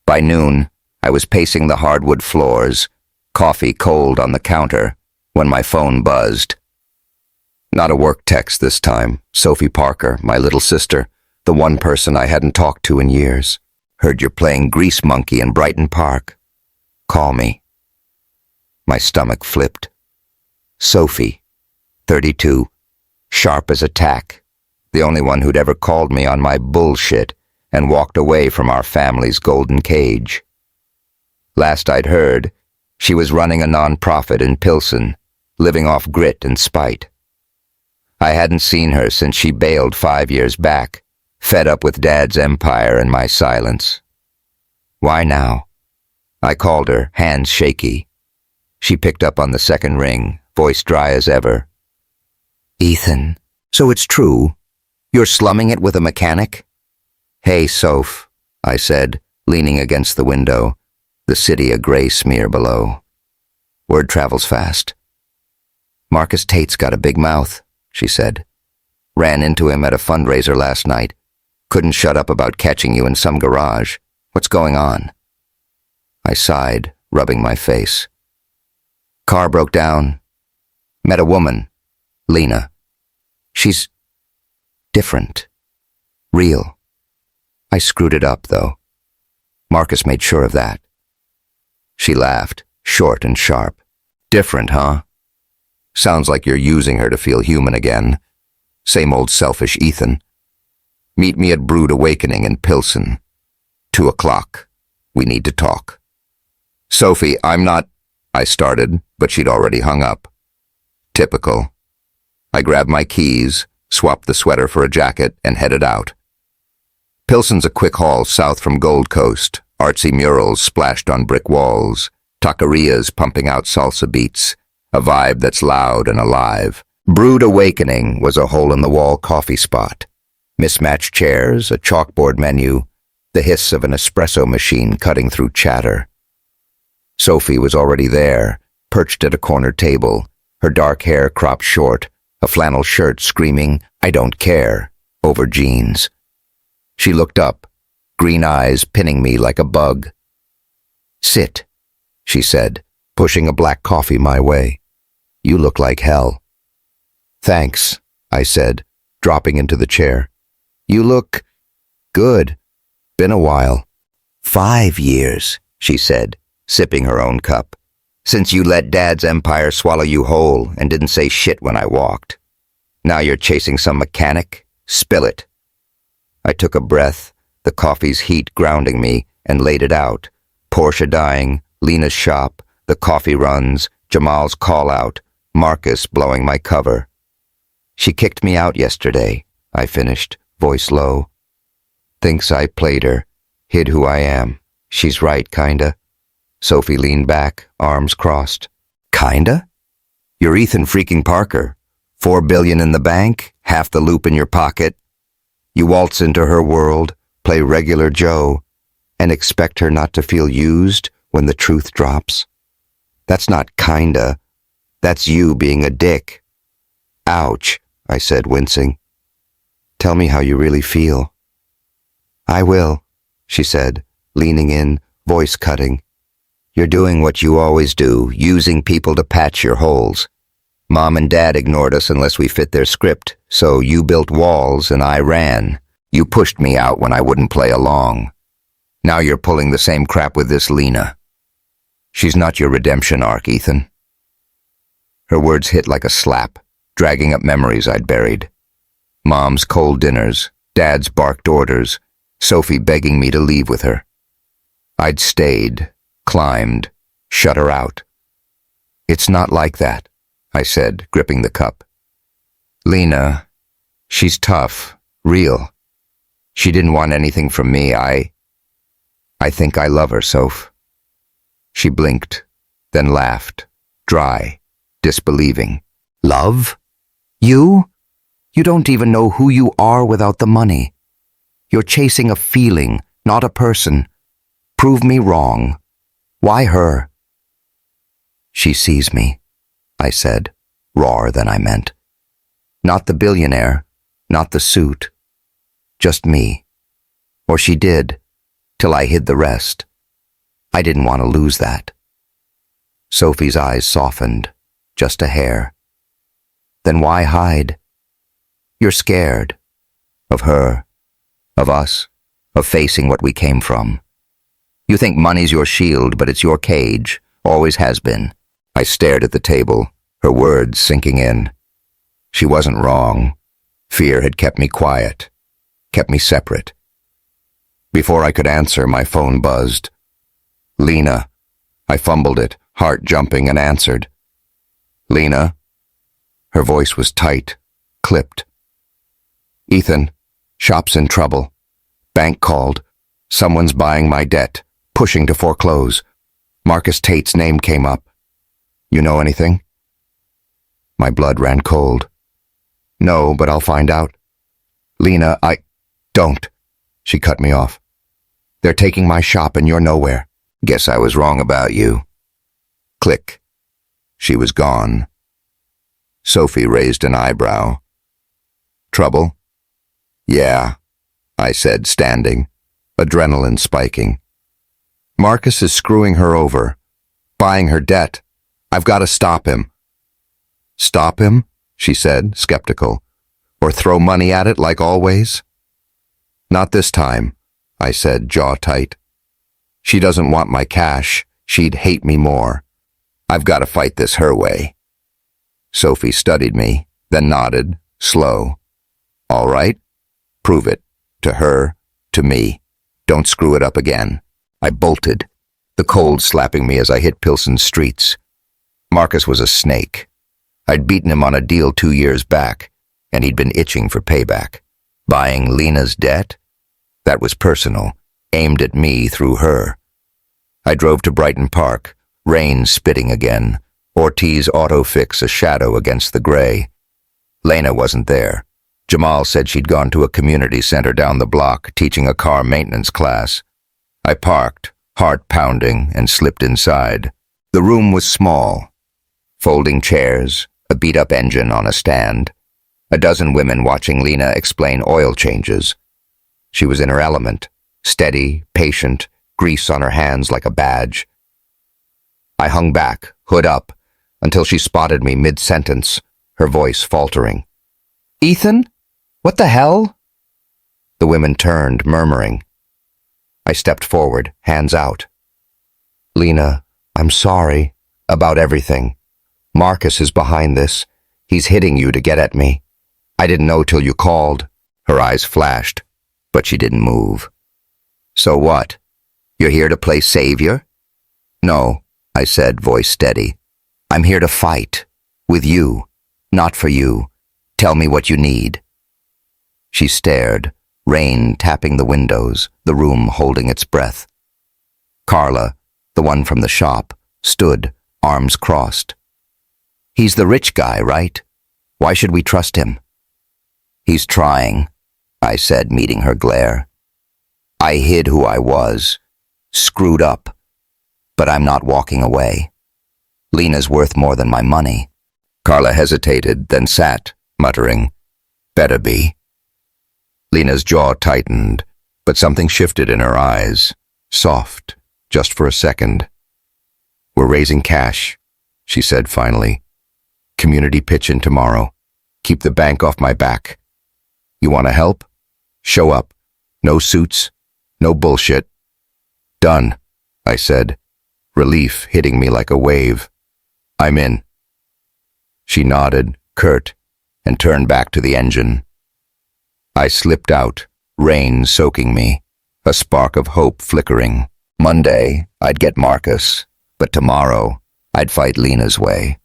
By noon, I was pacing the hardwood floors, coffee cold on the counter, when my phone buzzed. Not a work text this time. Sophie Parker, my little sister, the one person I hadn't talked to in years. Heard you're playing Grease Monkey in Brighton Park. Call me. My stomach flipped. Sophie, 32, sharp as a tack, the only one who'd ever called me on my bullshit and walked away from our family's golden cage. Last I'd heard, she was running a non-profit in Pilsen, living off grit and spite. I hadn't seen her since she bailed 5 years back, fed up with Dad's empire and my silence. Why now? I called her, hands shaky. She picked up on the second ring, voice dry as ever. Ethan, so it's true? You're slumming it with a mechanic? Hey, Soph, I said, leaning against the window, the city a gray smear below. Word travels fast. Marcus Tate's got a big mouth, she said. Ran into him at a fundraiser last night. Couldn't shut up about catching you in some garage. What's going on? I sighed, rubbing my face. Car broke down. Met a woman, Lena. She's different. Real. I screwed it up, though. Marcus made sure of that. She laughed, short and sharp. Different, huh? Sounds like you're using her to feel human again. Same old selfish Ethan. Meet me at 'Brood Awakening in Pilsen. 2 o'clock. We need to talk. Sophie, I'm not, I started, but she'd already hung up. Typical. I grabbed my keys, swapped the sweater for a jacket, and headed out. Pilsen's a quick haul south from Gold Coast, artsy murals splashed on brick walls, taquerias pumping out salsa beats, a vibe that's loud and alive. Brewed Awakening was a hole-in-the-wall coffee spot. Mismatched chairs, a chalkboard menu, the hiss of an espresso machine cutting through chatter. Sophie was already there, perched at a corner table, her dark hair cropped short, a flannel shirt screaming, "I don't care," over jeans. She looked up, green eyes pinning me like a bug. "Sit," she said, pushing a black coffee my way. "You look like hell." "Thanks," I said, dropping into the chair. "You look good. Been a while." 5 years, she said, sipping her own cup. "Since you let Dad's empire swallow you whole and didn't say shit when I walked. Now you're chasing some mechanic? Spill it." I took a breath, the coffee's heat grounding me, and laid it out. Portia dying, Lena's shop, the coffee runs, Jamal's call-out, Marcus blowing my cover. "She kicked me out yesterday," I finished, voice low. "Thinks I played her, hid who I am. She's right, kinda." Sophie leaned back, arms crossed. "Kinda? You're Ethan freaking Parker. 4 billion in the bank, half the loop in your pocket. You waltz into her world, play regular Joe, and expect her not to feel used when the truth drops. That's not kinda. That's you being a dick." "Ouch," I said, wincing. "Tell me how you really feel." "I will," she said, leaning in, voice cutting. "You're doing what you always do, using people to patch your holes. Mom and Dad ignored us unless we fit their script, so you built walls and I ran. You pushed me out when I wouldn't play along. Now you're pulling the same crap with this Lena. She's not your redemption arc, Ethan." Her words hit like a slap, dragging up memories I'd buried. Mom's cold dinners, Dad's barked orders, Sophie begging me to leave with her. I'd stayed, climbed, shut her out. "It's not like that," I said, gripping the cup. "Lena, she's tough, real. She didn't want anything from me. I think I love her, Soph." She blinked, then laughed, dry, disbelieving. "Love? You? You don't even know who you are without the money. You're chasing a feeling, not a person. Prove me wrong. Why her?" "She sees me," I said, rawer than I meant. "Not the billionaire, not the suit. Just me. Or she did, till I hid the rest. I didn't want to lose that." Sophie's eyes softened, just a hair. "Then why hide? You're scared. Of her. Of us. Of facing what we came from. You think money's your shield, but it's your cage. Always has been." I stared at the table, her words sinking in. She wasn't wrong. Fear had kept me quiet, kept me separate. Before I could answer, my phone buzzed. "Lena." I fumbled it, heart jumping, and answered. "Lena." Her voice was tight, clipped. "Ethan, shop's in trouble. Bank called. Someone's buying my debt, pushing to foreclose. Marcus Tate's name came up. You know anything?" My blood ran cold. "No, but I'll find out." "Lena, Don't." She cut me off. "They're taking my shop and you're nowhere." "Guess I was wrong about you." Click. She was gone. Sophie raised an eyebrow. "Trouble?" "Yeah," I said, standing, adrenaline spiking. "Marcus is screwing her over, buying her debt. I've got to stop him." "Stop him?" she said, skeptical. "Or throw money at it like always?" "Not this time," I said, jaw tight. "She doesn't want my cash. She'd hate me more. I've got to fight this her way." Sophie studied me, then nodded, slow. "All right. Prove it. To her, to me. Don't screw it up again." I bolted. the cold slapping me as I hit Pilsen's streets. Marcus was a snake. I'd beaten him on a deal 2 years back, and he'd been itching for payback. Buying Lena's debt? That was personal, aimed at me through her. I drove to Brighton Park, rain spitting again, Ortiz auto fix a shadow against the gray. Lena wasn't there. Jamal said she'd gone to a community center down the block, teaching a car maintenance class. I parked, heart pounding, and slipped inside. The room was small. Folding chairs, a beat-up engine on a stand, a dozen women watching Lena explain oil changes. She was in her element, steady, patient, grease on her hands like a badge. I hung back, hood up, until she spotted me mid-sentence, her voice faltering. "Ethan? What the hell?" The women turned, murmuring. I stepped forward, hands out. "Lena, I'm sorry about everything. Marcus is behind this. He's hitting you to get at me. I didn't know till you called." Her eyes flashed, but she didn't move. "So what? You're here to play savior?" "No," I said, voice steady. "I'm here to fight. With you. Not for you. Tell me what you need." She stared, rain tapping the windows, the room holding its breath. Carla, the one from the shop, stood, arms crossed. "He's the rich guy, right? Why should we trust him?" "He's trying," I said, meeting her glare. "I hid who I was, screwed up, but I'm not walking away. Lena's worth more than my money." Carla hesitated, then sat, muttering, "Better be." Lena's jaw tightened, but something shifted in her eyes, soft, just for a second. "We're raising cash," she said finally. "Community pitch-in tomorrow. Keep the bank off my back. You want to help? Show up. No suits, no bullshit." "Done," I said, relief hitting me like a wave. "I'm in." She nodded, curt, and turned back to the engine. I slipped out, rain soaking me, a spark of hope flickering. Monday, I'd get Marcus, but tomorrow, I'd fight Lena's way.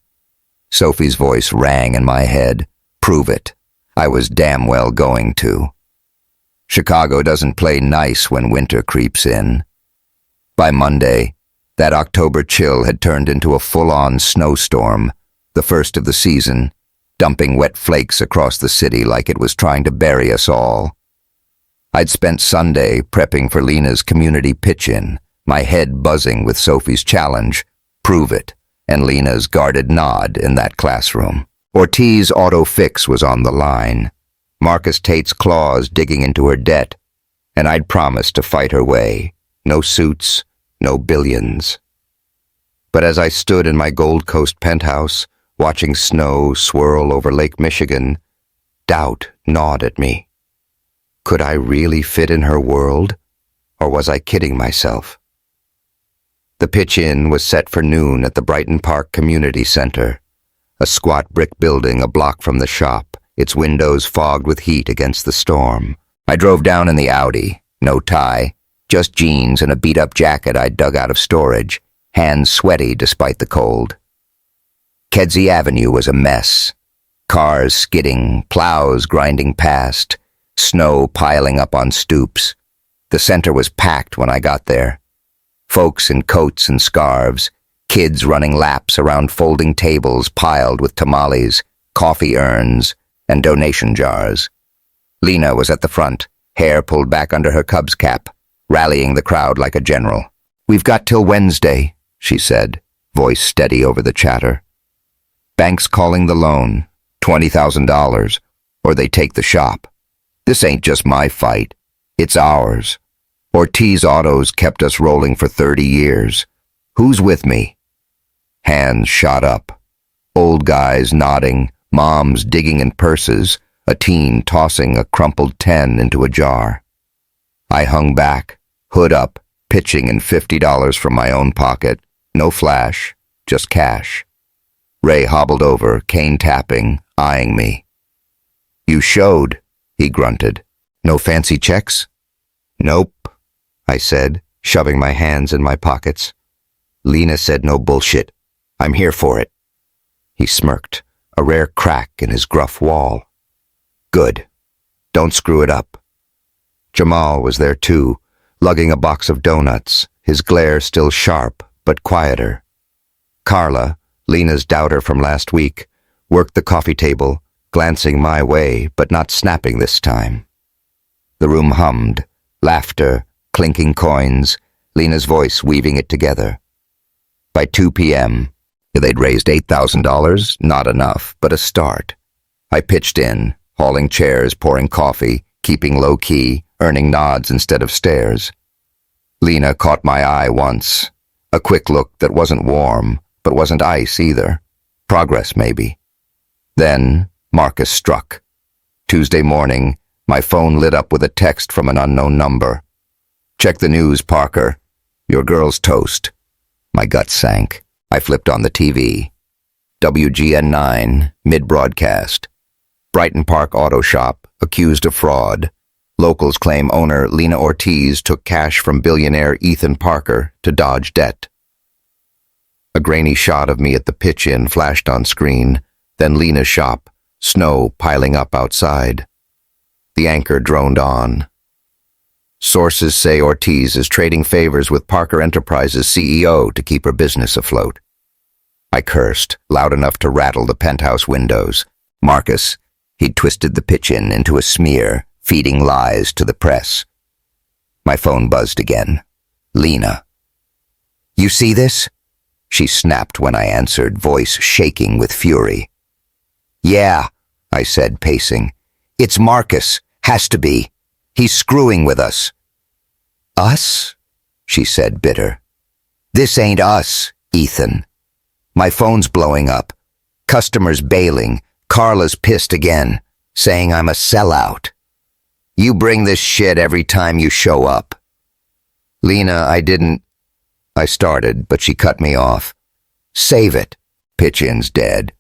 Sophie's voice rang in my head. Prove it. I was damn well going to. Chicago doesn't play nice when winter creeps in. By Monday, that October chill had turned into a full-on snowstorm, the first of the season, dumping wet flakes across the city like it was trying to bury us all. I'd spent Sunday prepping for Lena's community pitch-in, my head buzzing with Sophie's challenge, prove it, and Lena's guarded nod in that classroom. Ortiz auto fix was on the line, Marcus Tate's claws digging into her debt, and I'd promised to fight her way. No suits, no billions. But as I stood in my Gold Coast penthouse, watching snow swirl over Lake Michigan, doubt gnawed at me. Could I really fit in her world, or was I kidding myself? The pitch-in was set for noon at the Brighton Park Community Center, a squat brick building a block from the shop, its windows fogged with heat against the storm. I drove down in the Audi, no tie, just jeans and a beat-up jacket I'd dug out of storage, hands sweaty despite the cold. Kedzie Avenue was a mess. Cars skidding, plows grinding past, snow piling up on stoops. The center was packed when I got there. Folks in coats and scarves, kids running laps around folding tables piled with tamales, coffee urns, and donation jars. Lena was at the front, hair pulled back under her Cubs cap, rallying the crowd like a general. "We've got till Wednesday," she said, voice steady over the chatter. "Bank's calling the loan, $20,000, or they take the shop. This ain't just my fight, it's ours. Ortiz Autos kept us rolling for 30 years. Who's with me?" Hands shot up. Old guys nodding, moms digging in purses, a teen tossing a crumpled 10 into a jar. I hung back, hood up, pitching in $50 from my own pocket. No flash, just cash. Ray hobbled over, cane tapping, eyeing me. "You showed," he grunted. "No fancy checks?" "Nope," I said, shoving my hands in my pockets. Lena said no bullshit. I'm here for it. He smirked, a rare crack in his gruff wall. Good. Don't screw it up. Jamal was there too, lugging a box of donuts, his glare still sharp but quieter. Carla, Lena's doubter from last week, worked the coffee table, glancing my way but not snapping this time. The room hummed, laughter, clinking coins, Lena's voice weaving it together. By 2 p.m., they'd raised $8,000, not enough, but a start. I pitched in, hauling chairs, pouring coffee, keeping low-key, earning nods instead of stares. Lena caught my eye once, a quick look that wasn't warm, but wasn't ice either. Progress, maybe. Then Marcus struck. Tuesday morning, my phone lit up with a text from an unknown number. Check the news, Parker. Your girl's toast. My gut sank. I flipped on the TV. WGN9, mid-broadcast. Brighton Park Auto Shop, accused of fraud. Locals claim owner Lena Ortiz took cash from billionaire Ethan Parker to dodge debt. A grainy shot of me at the pitch-in flashed on screen, then Lena's shop, snow piling up outside. The anchor droned on. Sources say Ortiz is trading favors with Parker Enterprises' CEO to keep her business afloat. I cursed, loud enough to rattle the penthouse windows. Marcus, he'd twisted the pitch-in into a smear, feeding lies to the press. My phone buzzed again. Lena. You see this? She snapped when I answered, voice shaking with fury. Yeah, I said, pacing. It's Marcus. Has to be. He's screwing with us. Us? She said, bitter. This ain't us, Ethan. My phone's blowing up. Customers bailing. Carla's pissed again, saying I'm a sellout. You bring this shit every time you show up. Lena, I started, but she cut me off. Save it. Pitch-in's dead.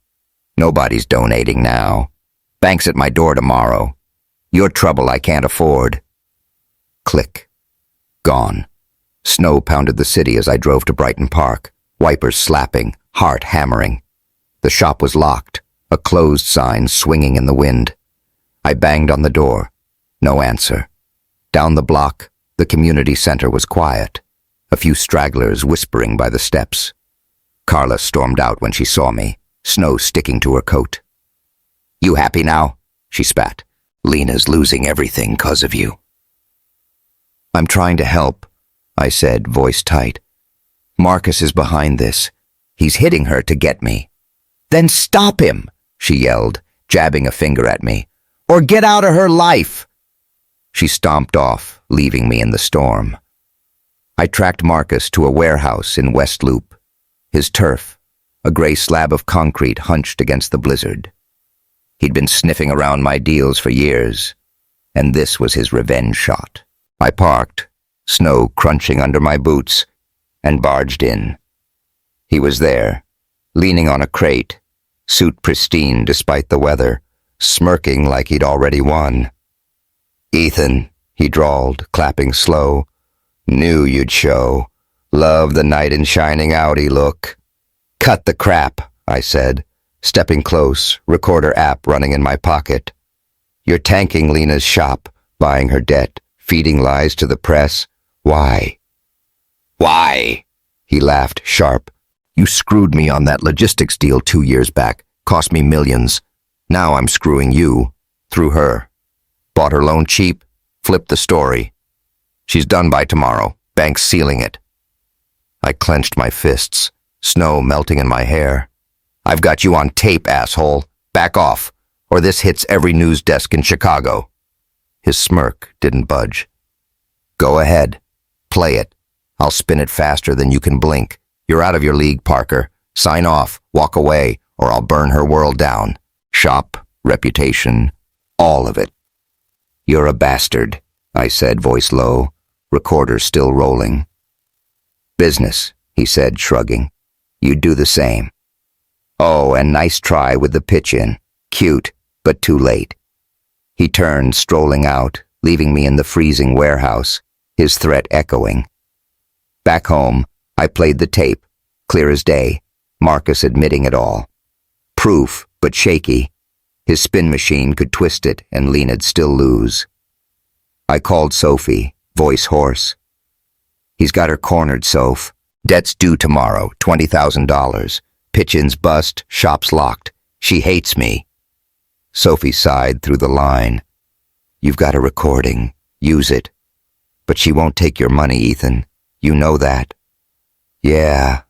Nobody's donating now. Bank's at my door tomorrow. Your trouble I can't afford. Click. Gone. Snow pounded the city as I drove to Brighton Park, wipers slapping, heart hammering. The shop was locked, a closed sign swinging in the wind. I banged on the door. No answer. Down the block, the community center was quiet, a few stragglers whispering by the steps. Carla stormed out when she saw me, snow sticking to her coat. You happy now? She spat. Lena's losing everything 'cause of you. I'm trying to help, I said, voice tight. Marcus is behind this. He's hitting her to get me. Then stop him, she yelled, jabbing a finger at me. Or get out of her life. She stomped off, leaving me in the storm. I tracked Marcus to a warehouse in West Loop. His turf, a gray slab of concrete hunched against the blizzard. He'd been sniffing around my deals for years, and this was his revenge shot. I parked, snow crunching under my boots, and barged in. He was there, leaning on a crate, suit pristine despite the weather, smirking like he'd already won. Ethan, he drawled, clapping slow. Knew you'd show. Love the knight in shining Audi look. Cut the crap, I said, stepping close, recorder app running in my pocket. You're tanking Lena's shop, buying her debt, feeding lies to the press. Why? Why? He laughed, sharp. You screwed me on that logistics deal 2 years back, cost me millions. Now I'm screwing you, through her. Bought her loan cheap, flipped the story. She's done by tomorrow, bank's sealing it. I clenched my fists, snow melting in my hair. I've got you on tape, asshole. Back off, or this hits every news desk in Chicago. His smirk didn't budge. Go ahead. Play it. I'll spin it faster than you can blink. You're out of your league, Parker. Sign off, walk away, or I'll burn her world down. Shop, reputation, all of it. You're a bastard, I said, voice low, recorder still rolling. Business, he said, shrugging. You'd do the same. Oh, and nice try with the pitch-in. Cute, but too late. He turned, strolling out, leaving me in the freezing warehouse, his threat echoing. Back home, I played the tape, Clear as day, Marcus admitting it all. Proof, but shaky. His spin machine could twist it and Lena'd still lose. I called Sophie, voice hoarse. He's got her cornered, Soph. Debt's due tomorrow, $20,000. Pitch-ins bust, shop's locked. She hates me. Sophie sighed through the line. You've got a recording. Use it. But she won't take your money, Ethan. You know that. Yeah,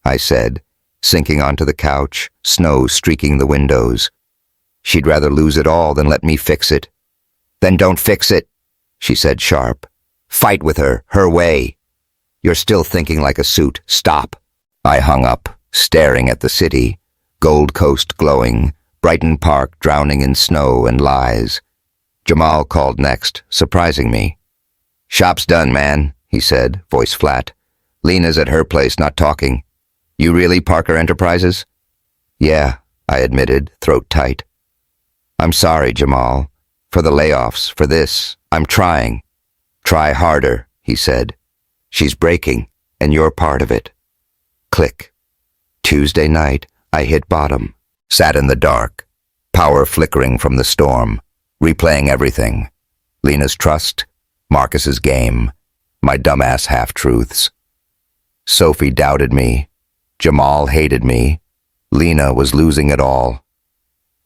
I said, sinking onto the couch, snow streaking the windows. She'd rather lose it all than let me fix it. Then don't fix it, she said sharp. Fight with her, her way. You're still thinking like a suit. Stop. I hung up, staring at the city, Gold Coast glowing, Brighton Park drowning in snow and lies. Jamal called next, surprising me. Shop's done, man, he said, voice flat. Lena's at her place, not talking. You really Parker Enterprises? Yeah, I admitted, throat tight. I'm sorry, Jamal. For the layoffs, for this, I'm trying. Try harder, he said. She's breaking, and you're part of it. Click. Tuesday night, I hit bottom, sat in the dark, power flickering from the storm, replaying everything. Lena's trust, Marcus's game, my dumbass half-truths. Sophie doubted me. Jamal hated me. Lena was losing it all.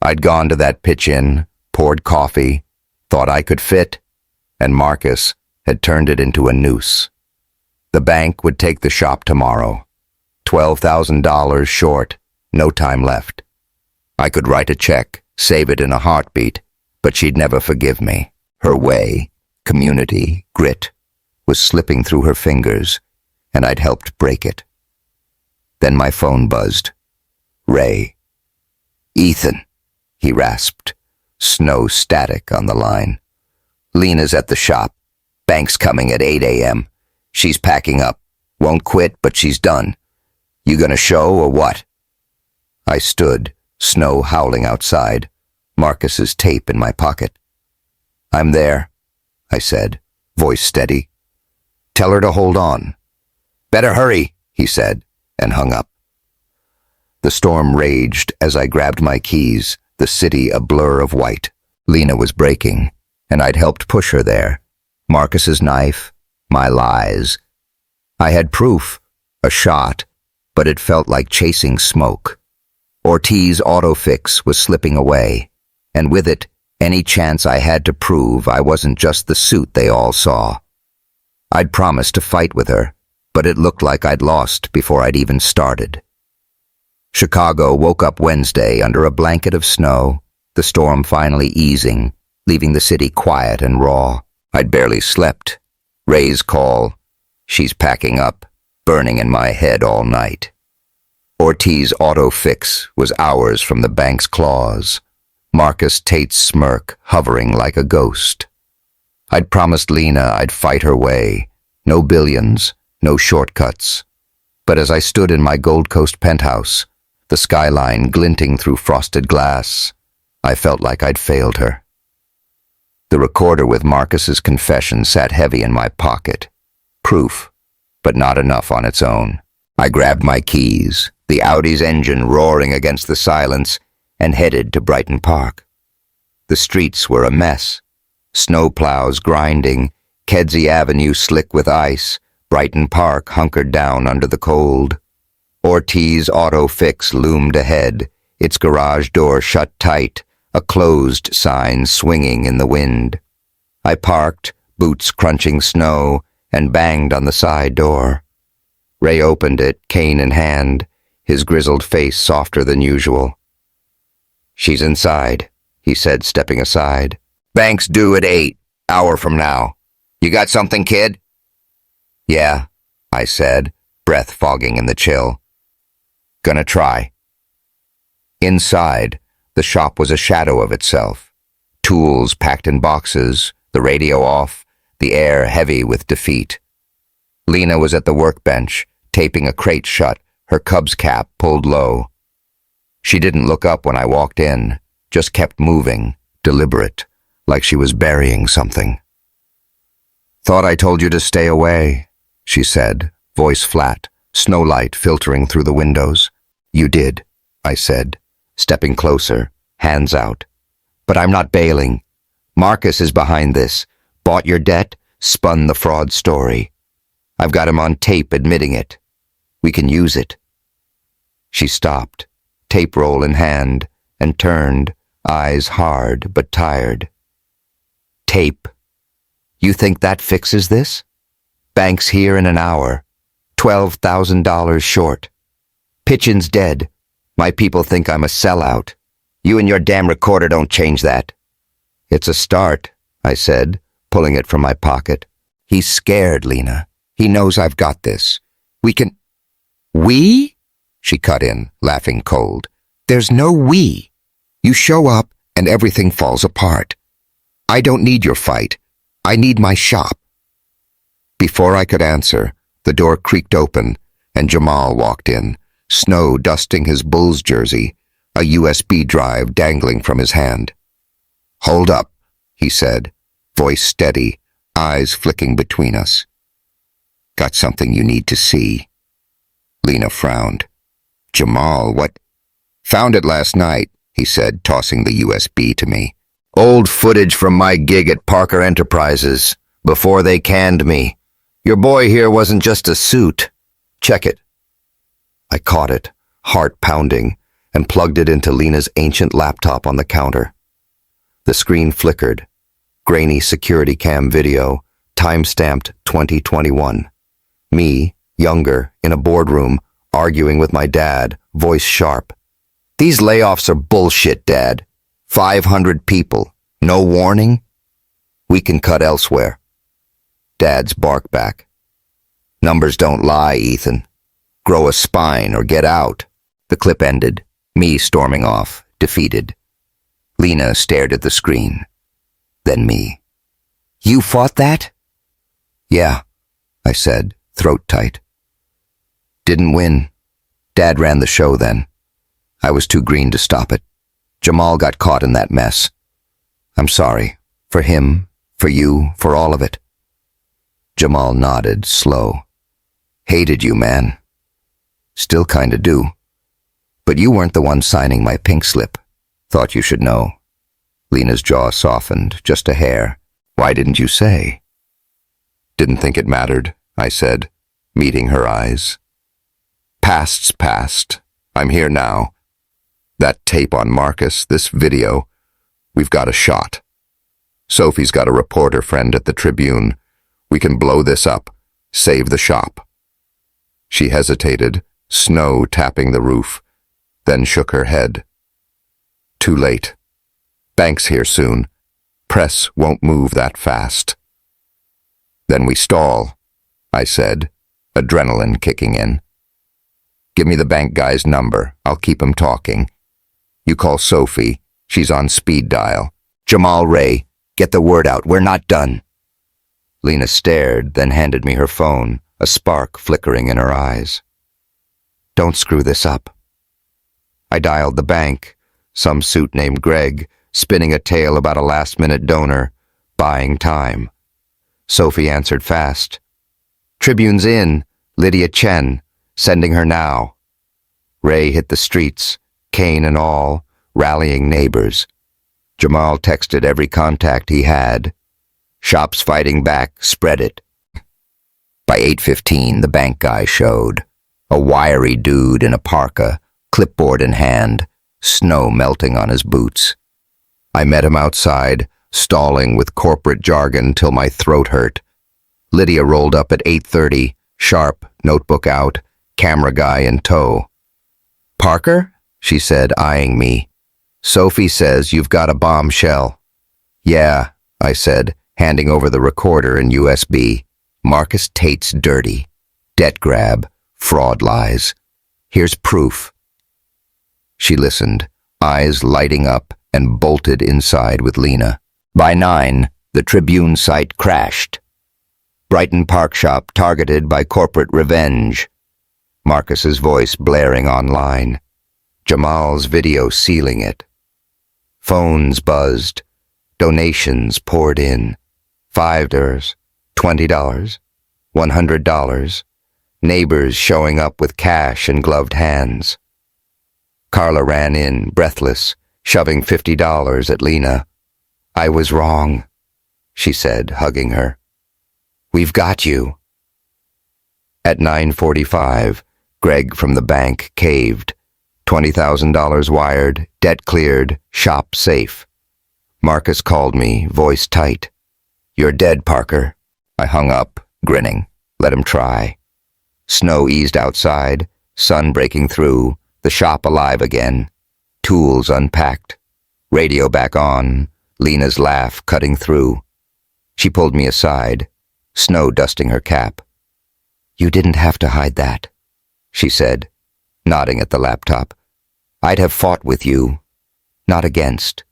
I'd gone to that pitch-in, poured coffee, thought I could fit, and Marcus had turned it into a noose. The bank would take the shop tomorrow. $12,000 short, no time left. I could write a check, save it in a heartbeat, but she'd never forgive me. Her way, community, grit, was slipping through her fingers, and I'd helped break it. Then my phone buzzed. Ray. Ethan, he rasped, snow static on the line. Lena's at the shop. Bank's coming at 8 a.m. She's packing up. Won't quit, but she's done. You gonna show or what? I stood, snow howling outside, Marcus's tape in my pocket. I'm there, I said, voice steady. Tell her to hold on. Better hurry, he said, and hung up. The storm raged as I grabbed my keys, the city a blur of white. Lena was breaking, and I'd helped push her there. Marcus's knife, my lies. I had proof, a shot, but it felt like chasing smoke. Ortiz autofix was slipping away, and with it, any chance I had to prove I wasn't just the suit they all saw. I'd promised to fight with her, but it looked like I'd lost before I'd even started. Chicago woke up Wednesday under a blanket of snow, the storm finally easing, leaving the city quiet and raw. I'd barely slept. Ray's call, she's packing up, burning in my head all night. Ortiz auto-fix was hours from the bank's claws. Marcus Tate's smirk hovering like a ghost. I'd promised Lena I'd fight her way. No billions, no shortcuts. But as I stood in my Gold Coast penthouse, the skyline glinting through frosted glass, I felt like I'd failed her. The recorder with Marcus's confession sat heavy in my pocket. Proof, but not enough on its own. I grabbed my keys, the Audi's engine roaring against the silence, and headed to Brighton Park. The streets were a mess. Snowplows grinding, Kedzie Avenue slick with ice, Brighton Park hunkered down under the cold. Ortiz Auto Fix loomed ahead, its garage door shut tight, a closed sign swinging in the wind. I parked, boots crunching snow, and banged on the side door. Ray opened it, cane in hand, his grizzled face softer than usual. She's inside, he said, stepping aside. Bank's due at 8, hour from now. You got something, kid? Yeah, I said, breath fogging in the chill. Gonna try. Inside, the shop was a shadow of itself. Tools packed in boxes, the radio off, the air heavy with defeat. Lena was at the workbench, taping a crate shut, her Cubs cap pulled low. She didn't look up when I walked in, just kept moving, deliberate, like she was burying something. Thought I told you to stay away, she said, voice flat, snowlight filtering through the windows. You did, I said, stepping closer, hands out. But I'm not bailing. Marcus is behind this. Bought your debt, spun the fraud story. I've got him on tape admitting it. We can use it. She stopped, tape roll in hand, and turned, eyes hard but tired. Tape. You think that fixes this? Bank's here in an hour. $12,000 short. Pitchin's dead. My people think I'm a sellout. You and your damn recorder don't change that. It's a start, I said, pulling it from my pocket. He's scared, Lena. He knows I've got this. We can... We? She cut in, laughing cold. There's no we. You show up and everything falls apart. I don't need your fight. I need my shop. Before I could answer, the door creaked open and Jamal walked in, snow dusting his Bulls jersey, a USB drive dangling from his hand. Hold up, he said, voice steady, eyes flicking between us. Got something you need to see. Lena frowned. Jamal, what? Found it last night, he said, tossing the USB to me. Old footage from my gig at Parker Enterprises, before they canned me. Your boy here wasn't just a suit. Check it. I caught it, heart pounding, and plugged it into Lena's ancient laptop on the counter. The screen flickered. Grainy security cam video, time-stamped 2021. Me, younger, in a boardroom, arguing with my dad, voice sharp. These layoffs are bullshit, Dad. 500 people. No warning? We can cut elsewhere. Dad's bark back. Numbers don't lie, Ethan. Grow a spine or get out. The clip ended, me storming off, defeated. Lena stared at the screen. Then me. You fought that? Yeah, I said, throat tight. Didn't win. Dad ran the show then. I was too green to stop it. Jamal got caught in that mess. I'm sorry. For him, for you, for all of it. Jamal nodded, slow. Hated you, man. Still kinda do. But you weren't the one signing my pink slip. Thought you should know. Lena's jaw softened, just a hair. Why didn't you say? Didn't think it mattered, I said, meeting her eyes. Past's past. I'm here now. That tape on Marcus, this video, we've got a shot. Sophie's got a reporter friend at the Tribune. We can blow this up, save the shop. She hesitated, snow tapping the roof, then shook her head. Too late. Bank's here soon. Press won't move that fast. Then we stall, I said, adrenaline kicking in. Give me the bank guy's number. I'll keep him talking. You call Sophie. She's on speed dial. Jamal Ray, get the word out. We're not done. Lena stared, then handed me her phone, a spark flickering in her eyes. Don't screw this up. I dialed the bank, some suit named Greg, spinning a tale about a last-minute donor, buying time. Sophie answered fast. Tribune's in, Lydia Chen, sending her now. Ray hit the streets, cane and all, rallying neighbors. Jamal texted every contact he had. Shops fighting back, spread it. By 8:15, the bank guy showed. A wiry dude in a parka, clipboard in hand, snow melting on his boots. I met him outside, stalling with corporate jargon till my throat hurt. Lydia rolled up at 8:30, sharp, notebook out, camera guy in tow. Parker? She said, eyeing me. Sophie says you've got a bombshell. Yeah, I said, handing over the recorder and USB. Marcus Tate's dirty. Debt grab. Fraud lies. Here's proof. She listened, eyes lighting up, and bolted inside with Lena. By 9, the Tribune site crashed. Brighton Park Shop targeted by corporate revenge. Marcus's voice blaring online. Jamal's video sealing it. Phones buzzed. Donations poured in. $5, $20, $100. Neighbors showing up with cash and gloved hands. Carla ran in, breathless, shoving $50 at Lena. "I was wrong," she said, hugging her. "We've got you." At 9:45, Greg from the bank caved. $20,000 wired, debt cleared, shop safe. Marcus called me, voice tight. "You're dead, Parker." I hung up, grinning. Let him try. Snow eased outside, sun breaking through, the shop alive again. Tools unpacked. Radio back on, Lena's laugh cutting through. She pulled me aside, snow dusting her cap. "You didn't have to hide that," she said, nodding at the laptop. "I'd have fought with you, not against."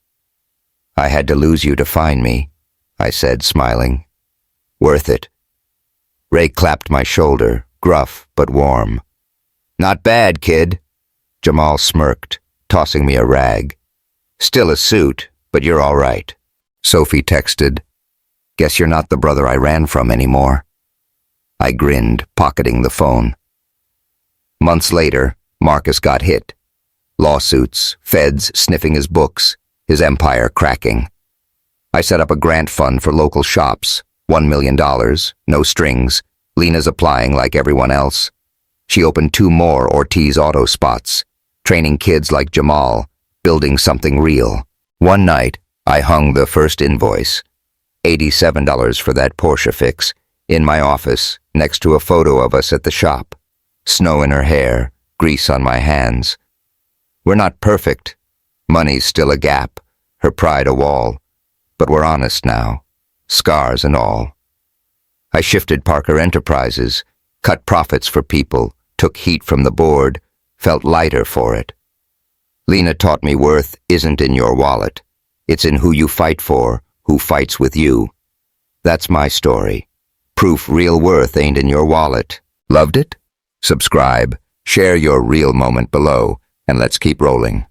"I had to lose you to find me," I said, smiling. "Worth it." Ray clapped my shoulder, gruff but warm. "Not bad, kid." Jamal smirked, tossing me a rag. "Still a suit, but you're all right." Sophie texted, "Guess you're not the brother I ran from anymore." I grinned, pocketing the phone. Months later, Marcus got hit. Lawsuits, feds sniffing his books, his empire cracking. I set up a grant fund for local shops, $1 million, no strings. Lena's applying like everyone else. She opened 2 more Ortiz auto spots, training kids like Jamal, building something real. One night, I hung the first invoice, $87 for that Porsche fix, in my office, next to a photo of us at the shop. Snow in her hair, grease on my hands. We're not perfect. Money's still a gap, her pride a wall. But we're honest now, scars and all. I shifted Parker Enterprises, cut profits for people, took heat from the board, felt lighter for it. Lena taught me worth isn't in your wallet. It's in who you fight for, who fights with you. That's my story. Proof real worth ain't in your wallet. Loved it? Subscribe, share your real moment below, and let's keep rolling.